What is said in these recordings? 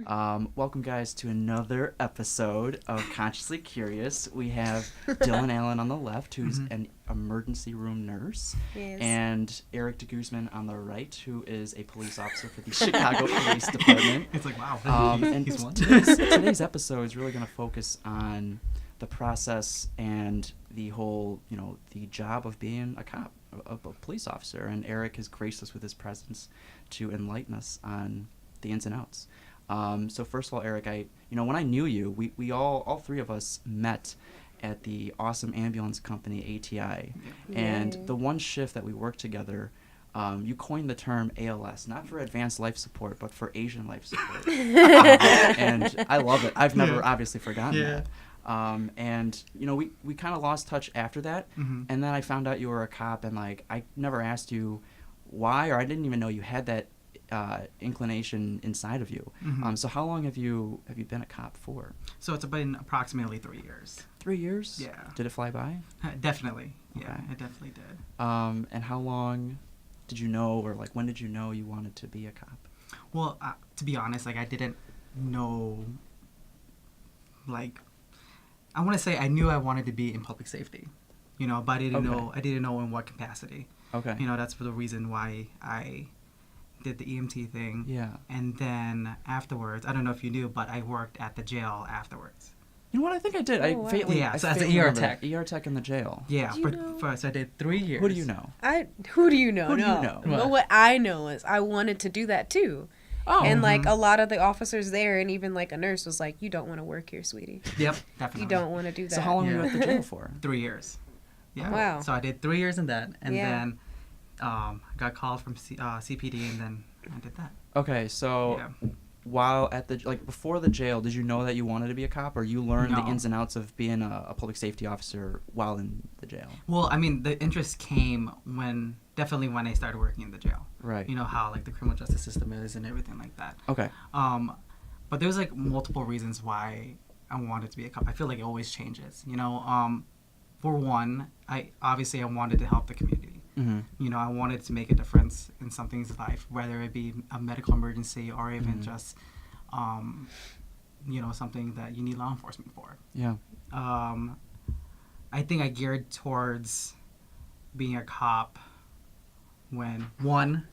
Welcome, guys, to another episode of Consciously Curious. We have Dylan Allen on the left, who's an emergency room nurse, and Eric de Guzman on the right, who is a police officer for the Chicago Police Department. It's like, wow, he's one. Today's episode is really going to focus on the process and the whole, the job of being a cop, a police officer. And Eric has graced us with his presence to enlighten us on the ins and outs. So first of all, Eric, when I knew you, we all three of us met at the awesome ambulance company ATI, and the one shift that we worked together, you coined the term ALS, not for advanced life support, but for Asian life support. And I love it. I've never obviously forgotten that. And we kind of lost touch after that, and then I found out you were a cop, and I never asked you why, or I didn't even know you had that inclination inside of you. So how long have you been a cop for? So it's been approximately 3 years. 3 years? Yeah. Did it fly by? Definitely. Yeah, Okay. it definitely did. And how long did you know, or when did you know you wanted to be a cop? Well, to be honest, I didn't know, I want to say I knew I wanted to be in public safety, but I didn't know in what capacity. Okay. That's for the reason why I did the EMT thing. Yeah. And then afterwards, I don't know if you knew, but I worked at the jail afterwards. You know what? I think I did. So as an ER tech. ER tech in the jail. Yeah, first I did 3 years. Who do you know? Who do you know? Who do you know? Well, what I know is I wanted to do that too. Oh. And a lot of the officers there, and even a nurse was like, "You don't want to work here, sweetie. Yep, definitely. You don't want to do that." So how long were you at the jail for? 3 years. Yeah. Wow. So I did 3 years in that, and then got called from CPD, and then I did that. Okay, so while at the before the jail, did you know that you wanted to be a cop, or you learned the ins and outs of being a public safety officer while in the jail? Well, the interest came definitely when I started working in the jail. Right. You know how the criminal justice system is and everything like that. Okay. But there's multiple reasons why I wanted to be a cop. I feel like it always changes. For one, I wanted to help the community. I wanted to make a difference in something's life, whether it be a medical emergency or even just, something that you need law enforcement for. Yeah. I think I geared towards being a cop when, one,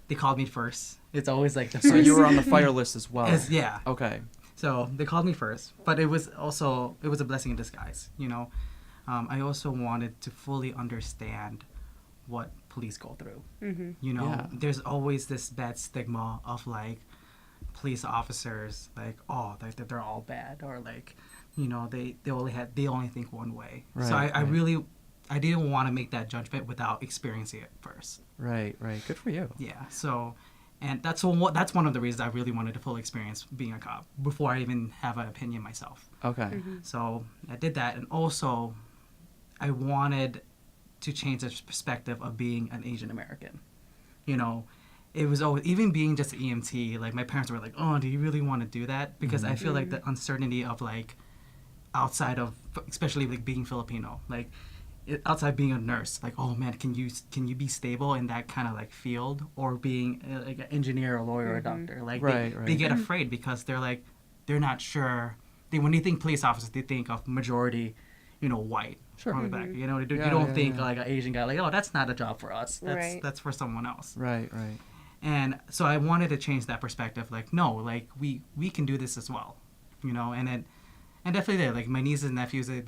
they called me first. It's always the first. So you were on the fire list as well. Yeah. Okay. So they called me first, but it was a blessing in disguise. I also wanted to fully understand what police go through. There's always this bad stigma of police officers they're all bad, or they only think one way. Right, so I didn't want to make that judgment without experiencing it first. Right. Good for you. Yeah. So, and that's one of the reasons I really wanted to fully experience being a cop before I even have an opinion myself. Okay. So I did that, and also I wanted to change the perspective of being an Asian American. It was always, even being just an EMT, my parents were like, "Oh, do you really want to do that?" Because I feel the uncertainty of outside of, especially being Filipino, outside being a nurse, oh man, can you be stable in that kind of field, or being an engineer, a lawyer, or a doctor? They get afraid because they're not sure. When they think police officers, they think of majority, white. Sure. On the back. You don't think an Asian guy oh, that's not a job for us. That's for someone else. Right. And so I wanted to change that perspective. No, we can do this as well. And definitely did. My nieces and nephews, I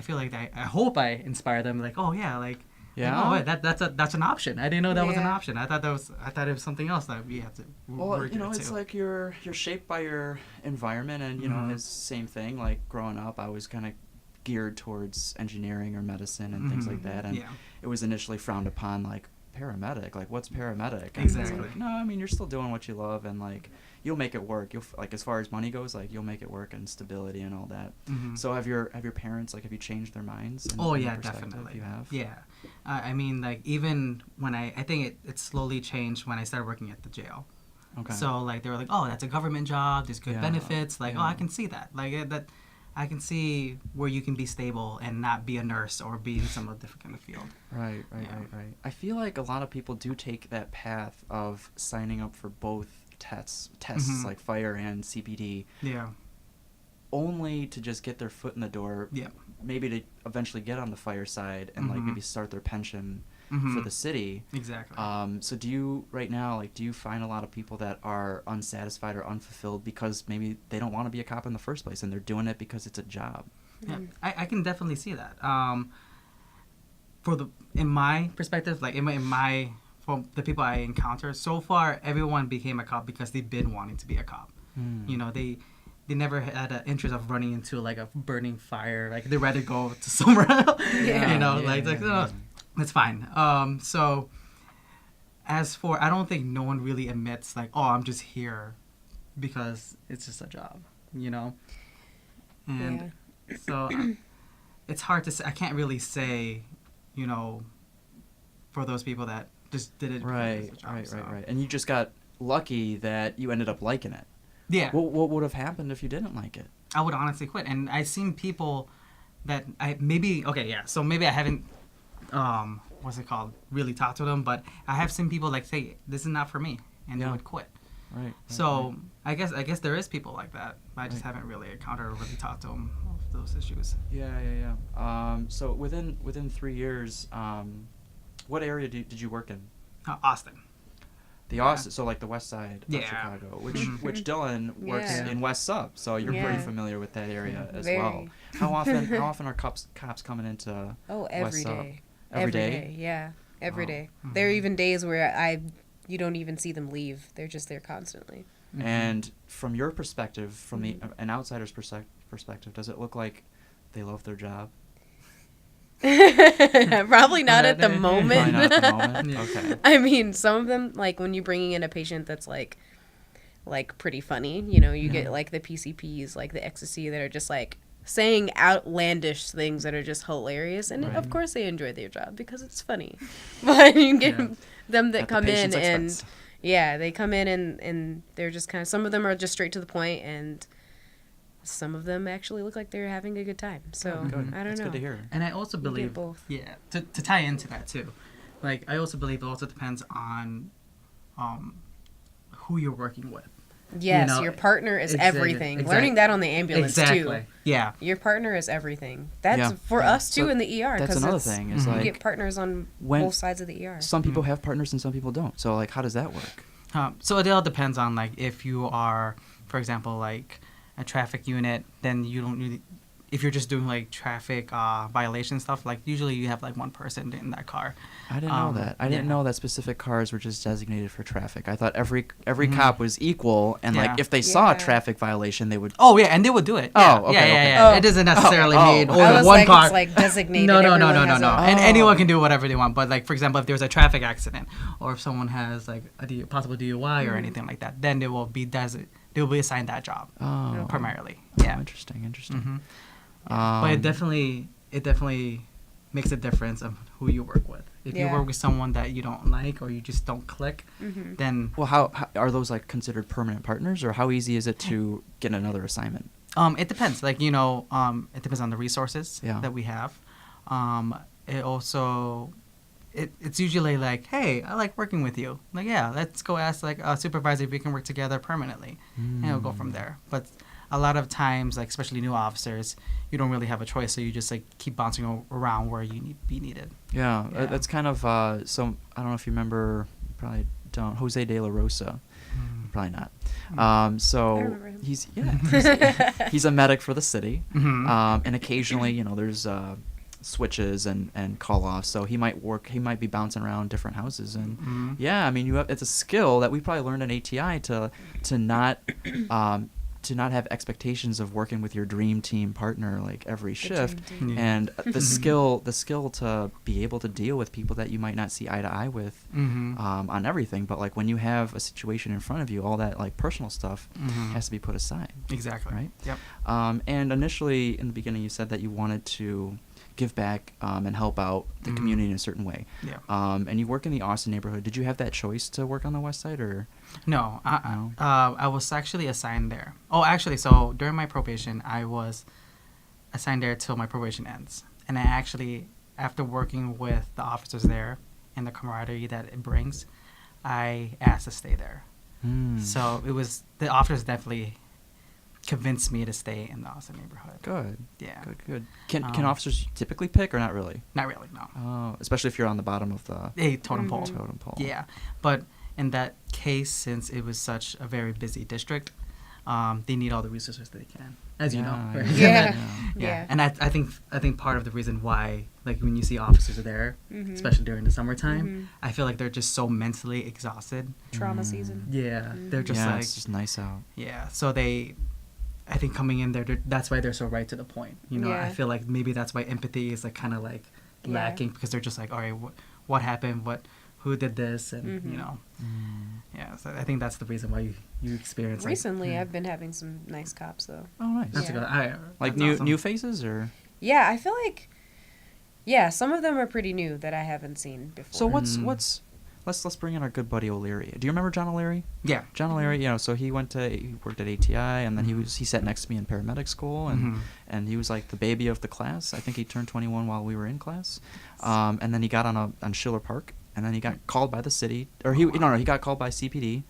feel I hope I inspire them. Oh yeah, that's an option. I didn't know that was an option. I thought it was something else that we had to work it's too. you're shaped by your environment, and it's the same thing. Growing up, I was kind of geared towards engineering or medicine and things like that, and it was initially frowned upon, paramedic, what's paramedic? And Exactly. No, you're still doing what you love, and you'll make it work. You'll as far as money goes, you'll make it work, and stability and all that. So have your parents have you changed their minds? Definitely. You have. Yeah. Even when I think it slowly changed when I started working at the jail. Okay. So they were oh, that's a government job. There's good benefits. Oh, I can see that. That. I can see where you can be stable and not be a nurse or be in some different kind of field. Right. I feel a lot of people do take that path of signing up for both tests like fire and CPD, Yeah. only to just get their foot in the door. Yeah. Maybe to eventually get on the fire side and like maybe start their pension for the city. Exactly. So do you right now, like, do you find a lot of people that are unsatisfied or unfulfilled because maybe they don't want to be a cop in the first place and they're doing it because it's a job? Yeah, I can definitely see that. In my perspective, like in my from the people I encounter so far, everyone became a cop because they've been wanting to be a cop. You know, they never had an interest of running into like a burning fire. Like they'd rather go to somewhere else. You know, no, that's fine. So as for, I don't think no one really admits like, oh, I'm just here because it's just a job. You know, and so it's hard to say. I can't really say, you know, for those people that just did it. Right. And you just got lucky that you ended up liking it. Yeah. What would have happened if you didn't like it? I would honestly quit. And I've seen people that so maybe I haven't, what's it called, really talked to them, but I have seen people like say, this is not for me, and they would quit. Right. So I guess there is people like that, but I just haven't really encountered or really talked to them of those issues. Yeah. So within 3 years, what area did you work in? Austin. The Austin, so like the west side of Yeah. Chicago, which Dylan works Yeah. in West Sub, so you're Yeah. pretty familiar with that area as Very. well. How often are cops coming into every West Sub? day. Every day? Yeah, every day. Mm-hmm. There are even days where you don't even see them leave. They're just there constantly. And from your perspective, from an outsider's perspective, does it look like they love their job? Probably not at the Probably moment. not at the moment. Okay. I mean, some of them, like when you're bringing in a patient that's like pretty funny, you know, you get like the PCPs, like the ecstasy that are just like saying outlandish things that are just hilarious, and of course they enjoy their job because it's funny. But you get them that At the come in patient's and expense. they come in and they're just kind of, some of them are just straight to the point, and some of them actually look like they're having a good time. So Good. I don't That's know. good to hear. And I also You get believe, both. to tie into that too, like I also believe it also depends on who you're working with. Yes, You know, your partner is exactly, everything. exactly. Learning that on the ambulance Exactly. too. Yeah. Your partner is everything. That's Yeah. for us too So in the ER. That's 'cause another it's- thing. Is You like get partners on when both sides of the ER. some people have partners and some people don't. So like, how does that work? So it all depends on like if you are, for example, like a traffic unit, then you don't really. If you're just doing like traffic violation stuff, like usually you have like one person in that car. I didn't know that. I didn't know that specific cars were just designated for traffic. I thought every cop was equal, and like Yeah. if they saw a Yeah. traffic violation, they would. Oh yeah, and they would do it. Oh, Yeah, okay, yeah, okay. yeah. Oh. It doesn't necessarily mean Oh. only I was one like, car. it's like designated. No. Everyone has a- And Oh. anyone can do whatever they want. But like, for example, if there's a traffic accident or if someone has like a possible DUI or anything like that, then they will be assigned that job Oh, primarily. Oh, Yeah. interesting. Mhm. But it definitely makes a difference of who you work with. If you Yeah. work with someone that you don't like or you just don't click, then Well, how are those like considered permanent partners, or how easy is it to get another assignment? it depends. Like it depends on the resources that we have. It also it's usually like, hey, I like working with you. Like, yeah, let's go ask like a supervisor if we can work together permanently, and it'll go from there. But a lot of times, like especially new officers, you don't really have a choice, so you just like keep bouncing around where you be needed. Yeah, Yeah. that's kind of so. I don't know if you remember. You probably don't. Jose De La Rosa. Probably not. I So remember him. he's a medic for the city, Mhm. and occasionally, there's switches and call offs. So he might be bouncing around different houses, and Mhm. yeah, I mean, it's a skill that we probably learned in ATI to not to not have expectations of working with your dream team partner like every shift, dream team. and the skill to be able to deal with people that you might not see eye to eye with Mhm. on everything, but like when you have a situation in front of you, all that like personal stuff Mhm. has to be put aside. Exactly. Right. Yep. And initially in the beginning you said that you wanted to give back and help out the Mhm. community in a certain way. Yeah. And you work in the Austin neighborhood. Did you have that choice to work on the west side, or No, No? I was actually assigned there. Oh, actually, so during my probation, I was assigned there till my probation ends. And I actually, after working with the officers there and the camaraderie that it brings, I asked to stay there. So it was the officers definitely convinced me to stay in the Austin neighborhood. Good. Yeah. Good. Can officers typically pick or not really? Not really, no. Oh, especially if you're on the bottom of the A totem pole. totem pole. Yeah, but in that case, since it was such a very busy district, they need all the resources they can, as you know. Yeah, Right? Yeah. Yeah. And I think part of the reason why, like when you see officers are there, especially during the summertime, I feel like they're just so mentally exhausted. Trauma season. Yeah, they're just yeah, like, it's just nice out. yeah. So I think coming in there, that's why they're so right to the point. You know, Yeah. I feel like maybe that's why empathy is like kind of like lacking, because they're just like, all right, what happened? Who did this? And you know, yeah. So I think that's the reason why you experience. Recently, I've been having some nice cops though. Oh, nice. That's Yeah. a good. Like that's awesome. new faces or? Yeah, I feel like, yeah, some of them are pretty new that I haven't seen before. So what's let's bring in our good buddy O'Leary. Do you remember John O'Leary? Yeah. John O'Leary, you know, so he worked at ATI, and then he sat next to me in paramedic school, and he was like the baby of the class. I think he turned 21 while we were in class, and then he got on Schiller Park, and then he got called by the city, or he got called by CPD,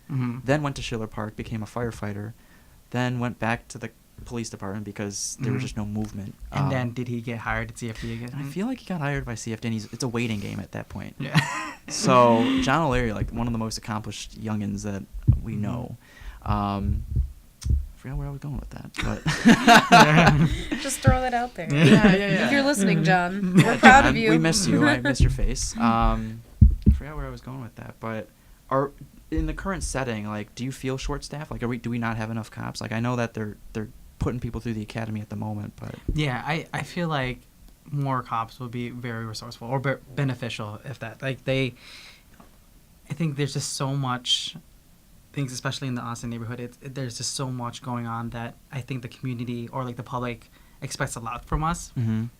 then went to Schiller Park, became a firefighter, then went back to the police department because there was just no movement. And then did he get hired at CFD again? I feel like he got hired by CFD, and it's a waiting game at that point. Yeah. So John O'Leary, like one of the most accomplished youngins that we know. I forgot where I was going with that, but Just throw that out there. yeah. If you're listening, John, we're proud of you. We miss you. I miss your face. I forgot where I was going with that, but in the current setting, like, do you feel short staffed? Like, do we not have enough cops? Like, I know that they're putting people through the academy at the moment, but Yeah, I feel like more cops will be very resourceful or beneficial if that. Like I think there's just so much things, especially in the Austin neighborhood. There's just so much going on that I think the community or like the public expects a lot from us,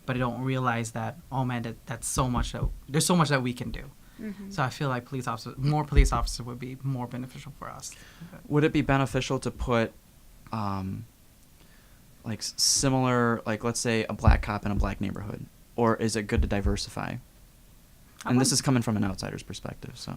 but they don't realize that, oh man, that's so much there's so much that we can do. So I feel like more police officers would be more beneficial for us. would it be beneficial to put like similar, like let's say a black cop in a black neighborhood, or is it good to diversify? And this is coming from an outsider's perspective, so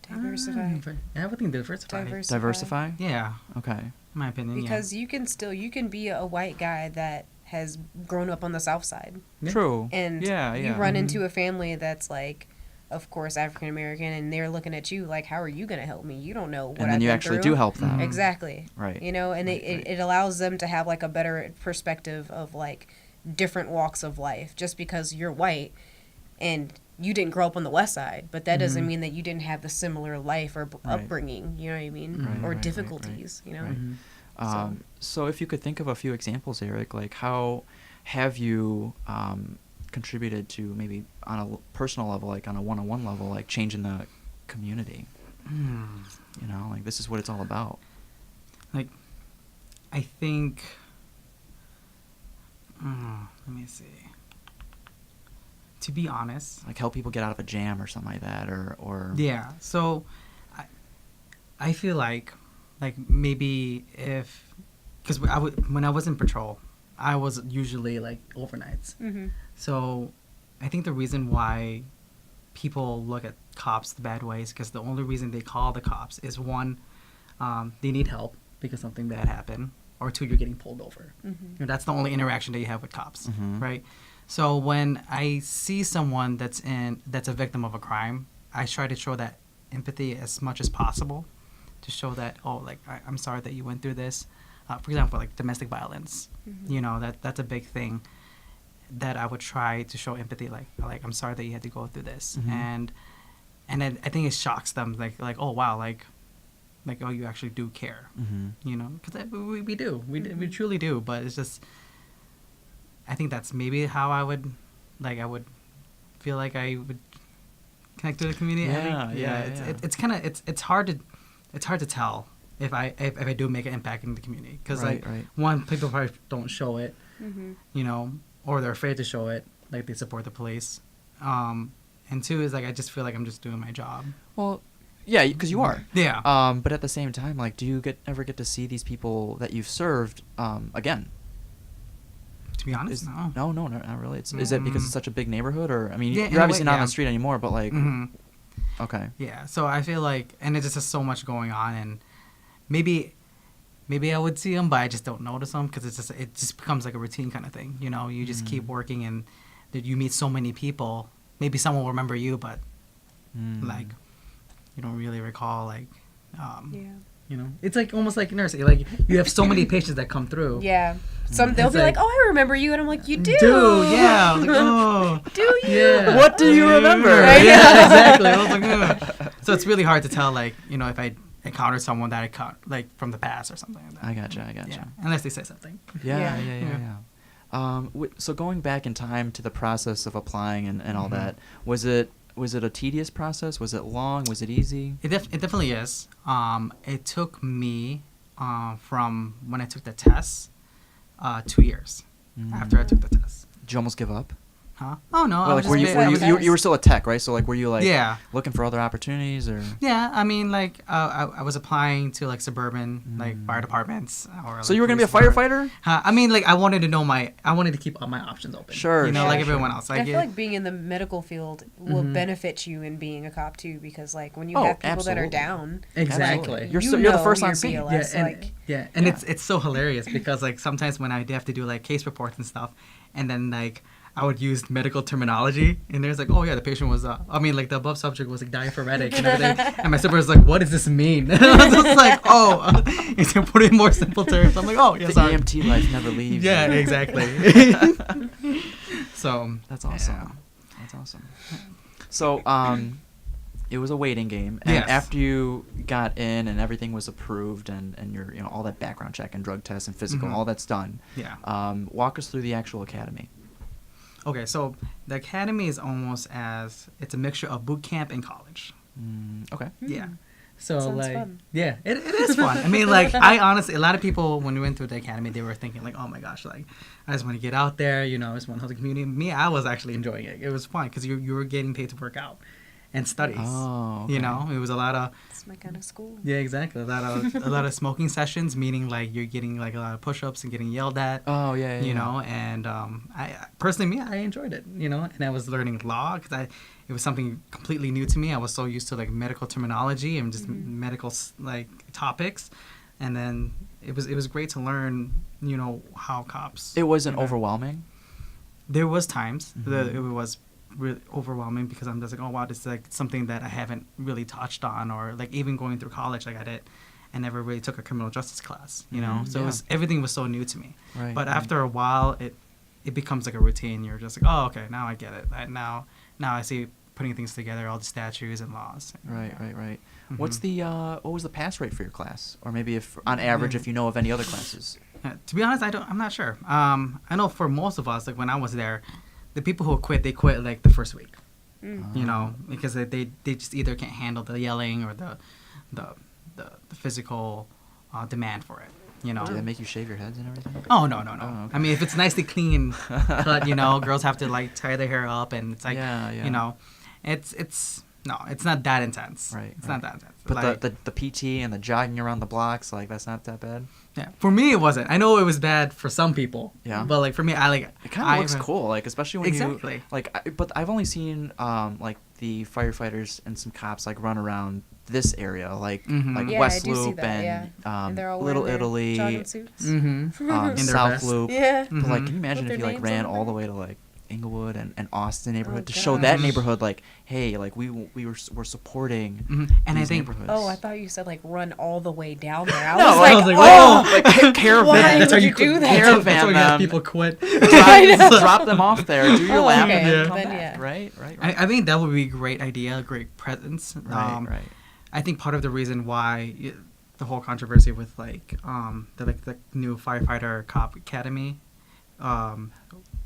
Diversify. Yeah, I would think diversify. diversify. Yeah, Okay. in my opinion. Because you can be a white guy that has grown up on the South Side, Yeah. True. and yeah. you run into a family that's like, of course, African American, and they're looking at you like, how are you gonna help me? You don't know what and then I've you been actually through. do help them. Exactly. Right. You know, and Right, it allows them to have like a better perspective of like different walks of life. Just because you're white and you didn't grow up on the West Side, but that doesn't mean that you didn't have the similar life or Right. upbringing. You know what I mean? Right, or right, difficulties. You know. Right. So if you could think of a few examples, Eric, like how have you contributed to maybe on a personal level, like on a one-on-one level, like changing the community? You know, like this is what it's all about. Like, I think. Let me see. To be honest. Like help people get out of a jam or something like that, or Yeah. So, I feel like maybe because when I was in patrol, I was usually like overnights. So, I think the reason why people look at cops the bad way is because the only reason they call the cops is one, they need help because something bad happened, or two, you're getting pulled over. You know, that's the only interaction that you have with cops, right? So when I see someone that's a victim of a crime, I try to show that empathy as much as possible, to show that, oh, like I'm sorry that you went through this. For example, like domestic violence, you know, that's a big thing that I would try to show empathy, like I'm sorry that you had to go through this, and then I think it shocks them, like oh wow, like oh, you actually do care, you know, because we do, we truly do, but it's just, I think that's maybe how I would feel like I would connect to the community. It's kind of it's hard to tell if I do make an impact in the community, because one, people probably don't show it, you know, or they're afraid to show it, like they support the police, and two is like I just feel like I'm just doing my job. Well, yeah, because you are. Yeah. But at the same time, like, do you ever get to see these people that you've served again? To be honest, no. No, not really. Is it because it's such a big neighborhood, or I mean, Yeah, in you're a obviously way, not on yeah. the street anymore, but like, Okay. Yeah, so I feel like, and it's just so much going on, and maybe I would see them, but I just don't notice them because it just becomes like a routine kind of thing. You know, you just keep working, and that you meet so many people. Maybe someone will remember you, but like you don't really recall like. You know, it's like almost like nursing. Like you have so many patients that come through. Yeah. They'll It's be like, like- "Oh, I remember you," and I'm like, "You do." Yeah. I was like, oh. Do you? Yeah. What do you remember? Right? Yeah, exactly. I was like, ugh. So it's really hard to tell, like, you know, if I encounter someone that I caught, like, from the past or something like that. I gotcha. Yeah, unless they say something. Yeah. So going back in time to the process of applying and all that, was it a tedious process? Was it long? Was it easy? It definitely is. It took me from when I took the test 2 years after I took the test. Did you almost give up? Huh? Oh no, Well, I like, was were just you were still a tech, right? So like, were you like Yeah. looking for other opportunities or? Yeah, I mean, like, I was applying to, like, suburban, like, fire departments. Or, So like, you were gonna be a police firefighter? I mean, like, I wanted to keep all my options open. Sure, You know, sure, like sure. everyone else. I Like, feel like being in the medical field will benefit you in being a cop too, because like when you Oh, have people that are absolutely. down, exactly. You're you you're the know first on your scene. BLS. and, like, and Yeah. it's so hilarious because, like, sometimes when I have to do, like, case reports and stuff, and then, like, I would use medical terminology, and there's like, oh yeah, the patient was, like, the above subject was like diaphoretic and everything, and my supervisor's like, what does this mean? And I was just like, oh, he's gonna put it in more simple terms. I'm like, oh yeah, The sorry. EMT life never leaves. Yeah, exactly. So That's awesome. yeah. That's awesome. So, it was a waiting game, and Yes. after you got in and everything was approved, and your all that background check and drug test and physical, all that's done. Yeah. Walk us through the actual academy. Okay, so the academy is almost it's a mixture of boot camp and college. Okay. Yeah. So Sounds like, fun. yeah, it is fun. I mean, like, I honestly, a lot of people when we went through the academy, they were thinking like, oh my gosh, like, I just want to get out there, you know, I just want to help the community. Me, I was actually enjoying it. It was fun because you were getting paid to work out and studies. Oh, okay. You know, it was a lot of it's my kind of school. yeah, exactly, a lot of smoking sessions, meaning like you're getting like a lot of push-ups and getting yelled at. Oh yeah. You know, and I personally, I enjoyed it, you know, and I was learning law because it was something completely new to me. I was so used to like medical terminology and just medical like topics, and then it was great to learn, you know, how cops. It wasn't you know. overwhelming. There was times that it was really overwhelming because I'm just like, oh wow, this is like something that I haven't really touched on, or like even going through college, like I never really took a criminal justice class, you know, so yeah. everything was so new to me. Right. But right. after a while, it becomes like a routine. You're just like, oh, okay, now I get it. Now I see putting things together, all the statutes and laws. Right. Mm-hmm. What's the what was the pass rate for your class, or maybe if on average, if you know of any other classes? To be honest, I'm not sure. I know for most of us, like when I was there, the people who quit, they quit like the first week. You know, because they just either can't handle the yelling or the physical demand for it. You know. Do they make you shave your heads and everything? Oh no. Oh, okay. I mean, if it's nicely clean cut, you know, girls have to like tie their hair up, and it's like, Yeah. you know, it's not that intense. Right, It's right. not that intense. But Like, the PT and the jogging around the blocks, like that's not that bad. yeah, for me it wasn't. I know it was bad for some people. Yeah. But like for me, I like It kind of looks cool, like especially when Exactly. you like. But I've only seen like the firefighters and some cops like run around this area, like Mhm. Yeah, West I do see Loop that, and And they're all Little wearing their Italy, jogging suits. Mm-hmm. um, In their South vest. Loop. Yeah. But like, Mhm. can you imagine With if you their like names on ran the all the back. way to like Inglewood and Austin neighborhood to God. show that Mhm. neighborhood like, hey, like we're supporting Mhm. And I these think neighborhoods. Oh, I thought you said like run all the way down there. I No, was I like, was like, oh, like caravan. why that's how would you you do quit. that? Caravan That's why you have them. people quit. drop them off there, do your Oh, lap, okay. and then Yeah. come Then, back. yeah. Right. I think that would be a great idea, a great presence. Right. I think part of the reason why the whole controversy with like the new firefighter cop academy,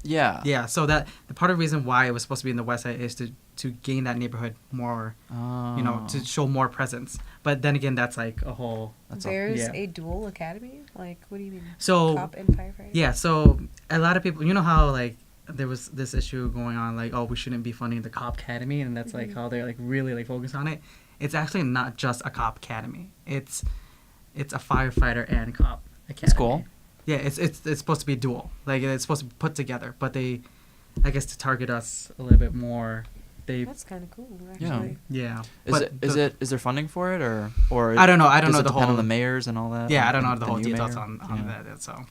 Yeah. yeah. So that the part of the reason why it was supposed to be in the West Side is to gain that neighborhood more, Oh. you know, to show more presence. But then again, that's like a whole. That's all. There's Yeah. a dual academy? Like, what do you mean? So Cop and firefighter? yeah, so a lot of people, you know how like there was this issue going on, like, oh, we shouldn't be funding the cop academy, and that's like how they're like really like focused on it. It's actually not just a cop academy. It's a firefighter and cop academy. It's cool. Yeah, it's supposed to be dual. Like it's supposed to be put together, but they, I guess, to target us a little bit more, That's kind of cool, Yeah. actually. yeah. Is there funding for it or I don't know. I don't does know it the depend whole. on the mayors and all that? Yeah, I don't The- know the whole new details mayor? on Yeah. that. So,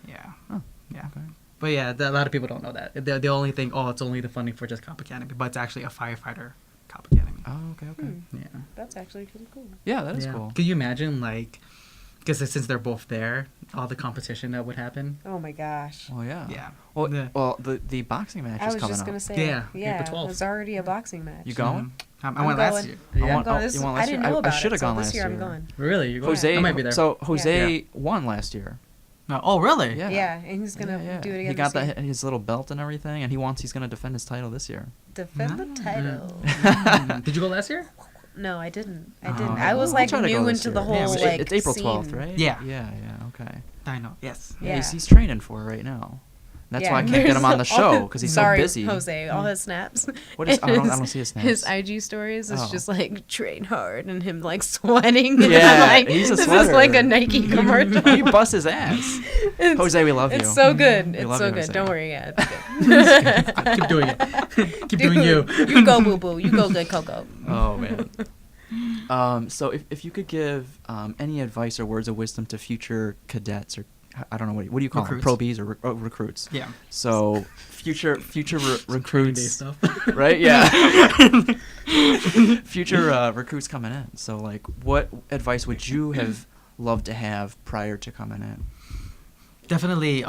yeah, Oh, yeah. okay. But yeah, a lot of people don't know that. They only think, oh, it's only the funding for just Cop Academy, but it's actually a firefighter Cop Academy. Oh, okay. Yeah. That's actually pretty cool. Yeah, that is Yeah. cool. Could you imagine, like, because since they're both there, all the competition that would happen? Oh my gosh. Well, yeah. Yeah. Well, Yeah. the boxing match I is was coming just up. gonna say. Yeah, Yeah. April 12th. There's already a boxing match. You going? I went last going. year. I Yeah. want- I'm going oh, this, you went I last didn't year? know I about should it, have so gone this last year I'm year. going. Really? You Jose, I might be there. so Jose Yeah. won last year. No. Oh, really? Yeah. Yeah, and he's gonna Yeah. do it again. He got this year. his little belt and everything, and he's gonna defend his title this year. Defend the Mm. title. Did you go last year? No, I didn't. I Oh, didn't. I was I'll like try to go new this into the year. whole Yeah, It's- like it's April scene. 12th, right? Yeah. Yeah. Okay. I know. Yes. Yeah. He's training for it right now. That's Yeah, why I can't get him on the all show because he's sorry, so busy. Jose, all his snaps. What is? I and don't see his snaps. His IG stories is Oh. just like train hard and him like sweating. And Yeah, I'm like, he's a this is like a sweater. Nike commercial. he busts his ass. It's- Jose, we love you. It's so good. We It's love so you, good. Jose. Don't worry, yeah. It's good. Keep doing it. Keep doing you. You go, boo boo. You go, good Coco. Oh man. So if you could give any advice or words of wisdom to future cadets or I don't know what do you call Recruits. them? Probees or recruits? Yeah. So future Day recruits, stuff. right? Yeah. future recruits coming in. So like, what advice would you have loved to have prior to coming in? Definitely.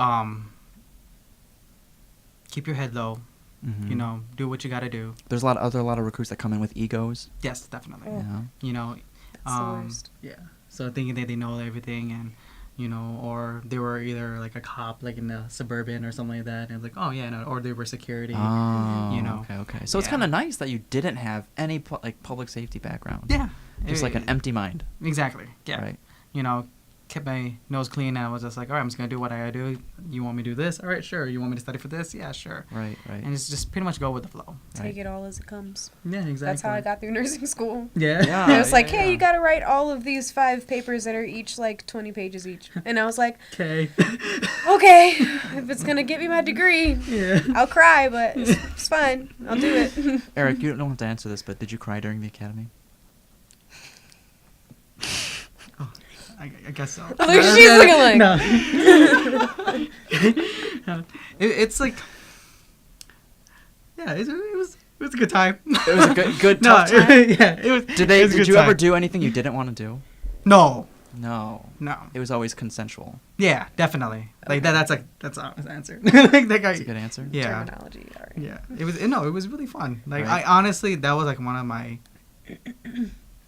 Keep your head low. Mhm. You know, do what you got to do. There's a lot of recruits that come in with egos. Yes, definitely. Oh. Yeah. You know, That's the worst. yeah. So thinking that they know everything and, you know, or they were either like a cop, like in the suburban or something like that, and it's like, oh yeah, no, or they were security. Oh, you know. Okay. So it's Yeah. kind of nice that you didn't have any public safety background. Yeah. Just like an empty mind. Exactly. Yeah. Right. You know, kept my nose clean. And I was just like, all right, I'm just gonna do what I gotta do. You want me to do this? All right, sure. You want me to study for this? Yeah, sure. Right. And it's just pretty much go with the flow. Take it all as it comes. Yeah, exactly. That's how I got through nursing school. Yeah. Yeah. And it was like, yeah. hey, you got to write all of these 5 papers that are each like 20 pages each. And I was like, Okay. okay, if it's going to get me my degree, Yeah. I'll cry, but it's fine. I'll do it. Eric, you don't have to answer this, but did you cry during the academy? I guess so. Look, she's looking like. No. It's like, yeah, it was a good time. It was a good No, tough time. yeah, it was. Did it was a did good you ever time. do anything you didn't want to do? No. No. It It was always consensual. Yeah, definitely. Like Okay. that's honest answer. Like that guy. That's a good answer. Yeah. Terminology. All right. Yeah. It was really fun. Like Right. I honestly, that was like one of my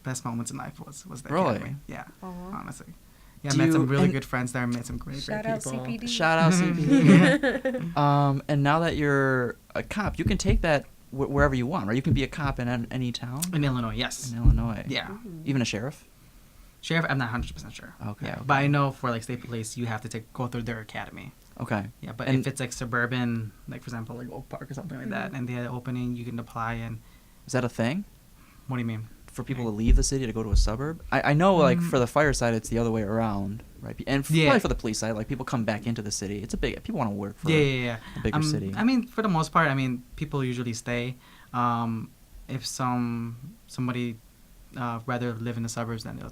best moments in life was that Really? academy. Yeah. Aw. Honestly. Yeah, Do I met some you- really and- good friends there. Met some great Shout out people. CPD. Shout out CPD. And now that you're a cop, you can take that wherever you want, right? You can be a cop in any town In Illinois, yes. in Illinois. Yeah. Even a sheriff. Sheriff, I'm not 100% sure. Okay, Yeah, okay. but I know for like state police, you have to go through their academy. Okay. Yeah, but And- if it's like suburban, like for example, like Oak Park or something like that, and they had an opening, you can apply. And Is that a thing what do you mean? for people to leave the city to go to a suburb? I know, like for the fire side, it's the other way around, right? And Yeah. probably for the police side, like people come back into the city. It's a big. People want to work for Yeah. a bigger city. I mean, for the most part, I mean, people usually stay. If somebody rather live in the suburbs, then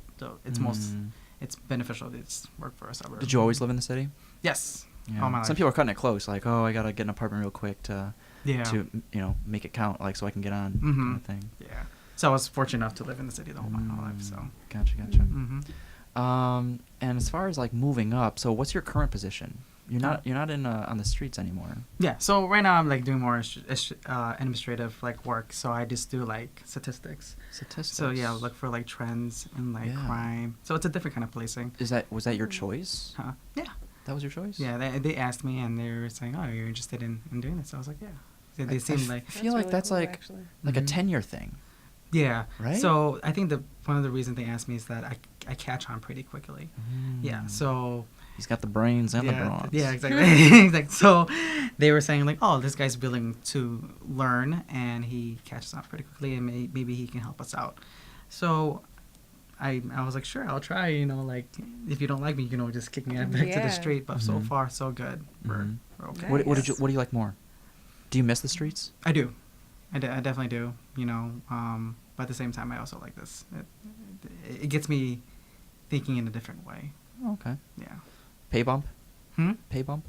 it's beneficial to just work for a suburb. Did you always live in the city? Yes. Yeah. All my Some life. people are cutting it close, like, oh, I gotta get an apartment real quick to Yeah. make it count, like so I can get on Mhm. kind of thing. Yeah. So I was fortunate enough to live in the city my whole life. So. Gotcha. Mm-hmm. And as far as like moving up, so what's your current position? You're not in on the streets anymore. Yeah. So right now I'm like doing more administrative like work. So I just do like statistics. Statistics. So yeah, look for like trends in like Yeah. crime. So it's a different kind of policing. Was that your choice? Huh? Yeah. That was your choice? Yeah. They asked me and they were saying, "Oh, you're interested in doing this?" So I was like, "Yeah." They I seemed f- like I feel like really that's cool, like actually. a Mhm. tenure thing. yeah. Right? So I think one of the reasons they asked me is that I catch on pretty quickly. Yeah. So He's got the brains and the yeah, bronze. yeah, exactly. Exactly. So they were saying like, "Oh, this guy's willing to learn and he catches on pretty quickly and maybe he can help us out." So I was like, "Sure, I'll try." You know, like if you don't like me, you know, just kick me back to Yeah. the street. But so Mhm. far, so good. Mhm. We're okay. What do Nice. you like more? Do you miss the streets? I do. I definitely do. But at the same time, I also like this. It gets me thinking in a different way. Okay. Yeah. Pay bump? Hmm? Pay bump?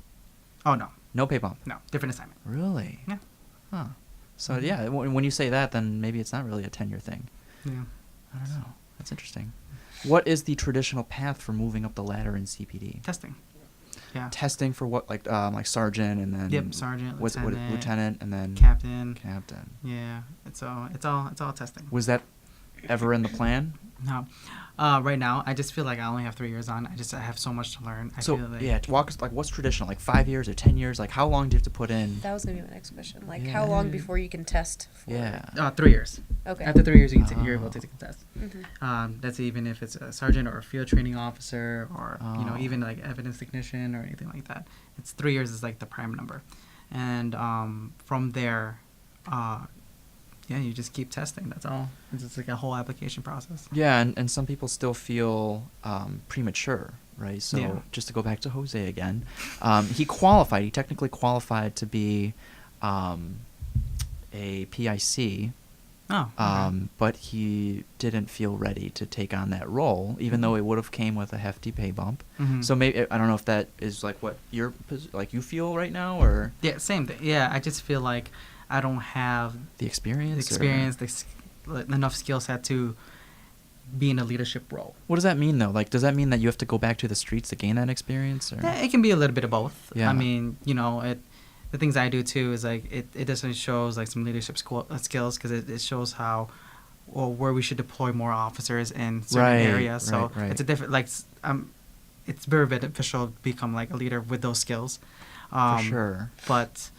Oh no, No pay bump. no, different assignment. Really? Yeah. Huh. So yeah, when you say that, then maybe it's not really a tenure thing. Yeah. I don't know. That's interesting. What is the traditional path for moving up the ladder in CPD? Testing. Yeah. Testing for what, like sergeant, and then Yep, sergeant, what lieutenant, lieutenant, and then Captain. captain. Yeah. It's all testing. Was that ever in the plan? No. Right now, I just feel like I only have 3 years on. I have so much to learn. I So feel like, yeah, walk us, like, what's traditional? Like 5 years or 10 years? Like how long do you have to put in? That was gonna be my next question. Like, Yeah. how long before you can test? For Yeah. 3 years. Okay. After 3 years, you're able to take a test. Mhm. That's even if it's a sergeant or a field training officer or Oh. even like evidence technician or anything like that. It's 3 years is like the prime number, and from there, you just keep testing. That's all. It's just like a whole application process. Yeah, and some people still feel premature, right? So Yeah. just to go back to Jose again, he qualified. He technically qualified to be a PIC, Oh. Okay. but he didn't feel ready to take on that role, even though it would have came with a hefty pay bump. Mhm. So maybe I don't know if that is like what like you feel right now, or Yeah, same thing. Yeah, I just feel like I don't have the experience. the experience, enough skill set to be in a leadership role. What does that mean though? Like, does that mean that you have to go back to the streets to gain that experience? Or? Yeah, it can be a little bit of both. Yeah. I mean, the things I do too is like it definitely shows like some leadership skills because it shows how or where we should deploy more officers in certain Right, areas. So right. it's a different it's very beneficial to become like a leader with those skills. For sure. But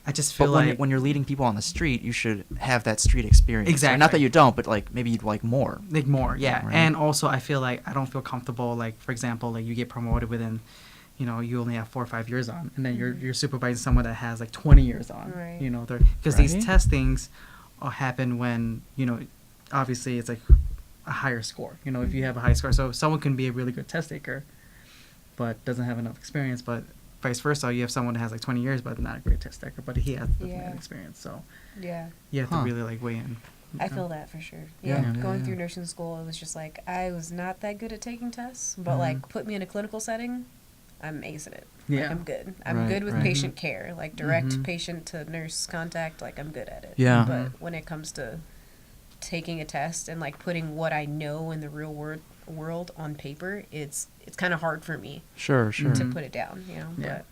I just feel But like when you're leading people on the street, you should have that street experience. Right? Exactly. Not that you don't, but like maybe you'd like more. like more, yeah. Right. And also I feel like I don't feel comfortable like for example like you get promoted within you only have 4 or 5 years on, and then you're supervising someone that has like 20 years on. Right. Because Right. these testings happen when obviously it's like a higher score. If you have a high score, so someone can be a really good test taker, but doesn't have enough experience. But vice versa, you have someone that has like 20 years but not a great test taker, but he has Yeah. experience. So Yeah. you have Huh. to really like weigh in. I feel that for sure. Yeah. Yeah, Yeah, going yeah. through nursing school, it was just like I was not that good at taking tests, but Mhm. like put me in a clinical setting, I'm acing it. Yeah. Like, I'm good. I'm Right, good with right. patient care, like direct Mhm. patient to nurse contact. Like I'm good at it. Yeah. But when it comes to taking a test and like putting what I know in the real world on paper, it's kind of hard for me Sure. Mhm. to put it down. Yeah. But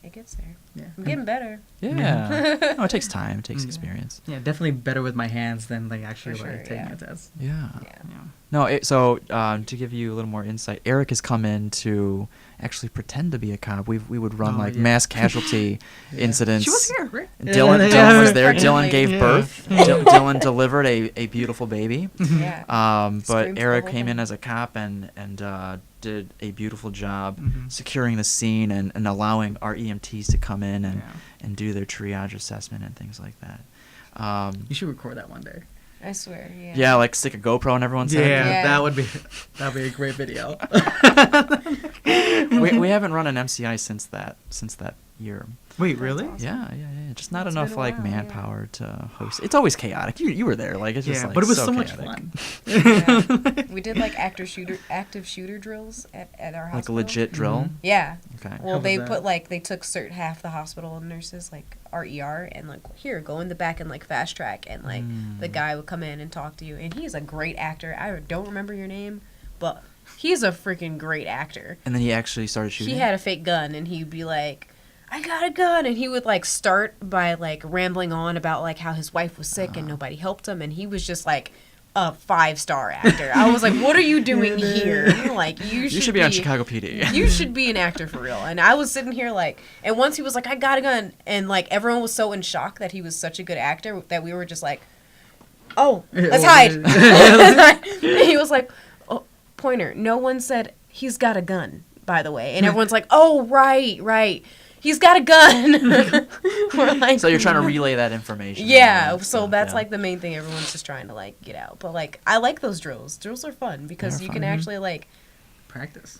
it gets there. Yeah. I'm getting better. Yeah. No, it takes time. It takes Yeah. experience. Yeah, definitely better with my hands than like actually For like sure, taking yeah. a test. Yeah. Yeah. Yeah. No, so to give you a little more insight, Eric has come in to actually pretend to be a cop. We would run Oh, like yeah. mass casualty Yeah. incidents. She was here, right? Dylan was there. Yeah. Dylan gave Yeah. birth. Dylan delivered a beautiful baby. Yeah. But Screamed the Eric whole came in thing. as a cop and did a beautiful job Mhm. securing the scene and allowing our EMTs to come in and, Yeah. and do their triage assessment and things like that. You should record that one day. I swear. Yeah. Yeah, like stick a GoPro in everyone's Yeah, head. Yeah. that'd be a great video. we haven't run an MCI since that year. Wait, That's really? awesome. Yeah. Just not It's enough been a like while, yeah. manpower to host. It's always chaotic. You were there. Like it's just Yeah, like but it was so chaotic. much fun. Yeah. We did like active shooter drills at our hospital. Like a legit drill. Mhm. Yeah. Okay. Well, was they that? they took half the hospital nurses, like our ER, and like here, go in the back and like fast track, and like the guy would come in and talk to you, and he's a great actor. I don't remember your name, but he's a freaking great actor. And then he actually started shooting. He had a fake gun, and he'd be like, I got a gun, and he would like start by like rambling on about like how his wife was sick and nobody helped him, and he was just like a 5-star actor. I was like, what are you doing here? Like You should be on Chicago PD. You should be an actor for real. And I was sitting here like, and once he was like, I got a gun, and like everyone was so in shock that he was such a good actor that we were just like, oh, let's hide. And he was like, oh, Pointer, no one said he's got a gun, by the way. And everyone's like, oh, right. He's got a gun. We're like, So you're trying to relay that information. yeah, and so stuff, that's yeah. like the main thing everyone's just trying to like get out. But like I like those drills. Drills are fun because They're you fun. can actually like Practice.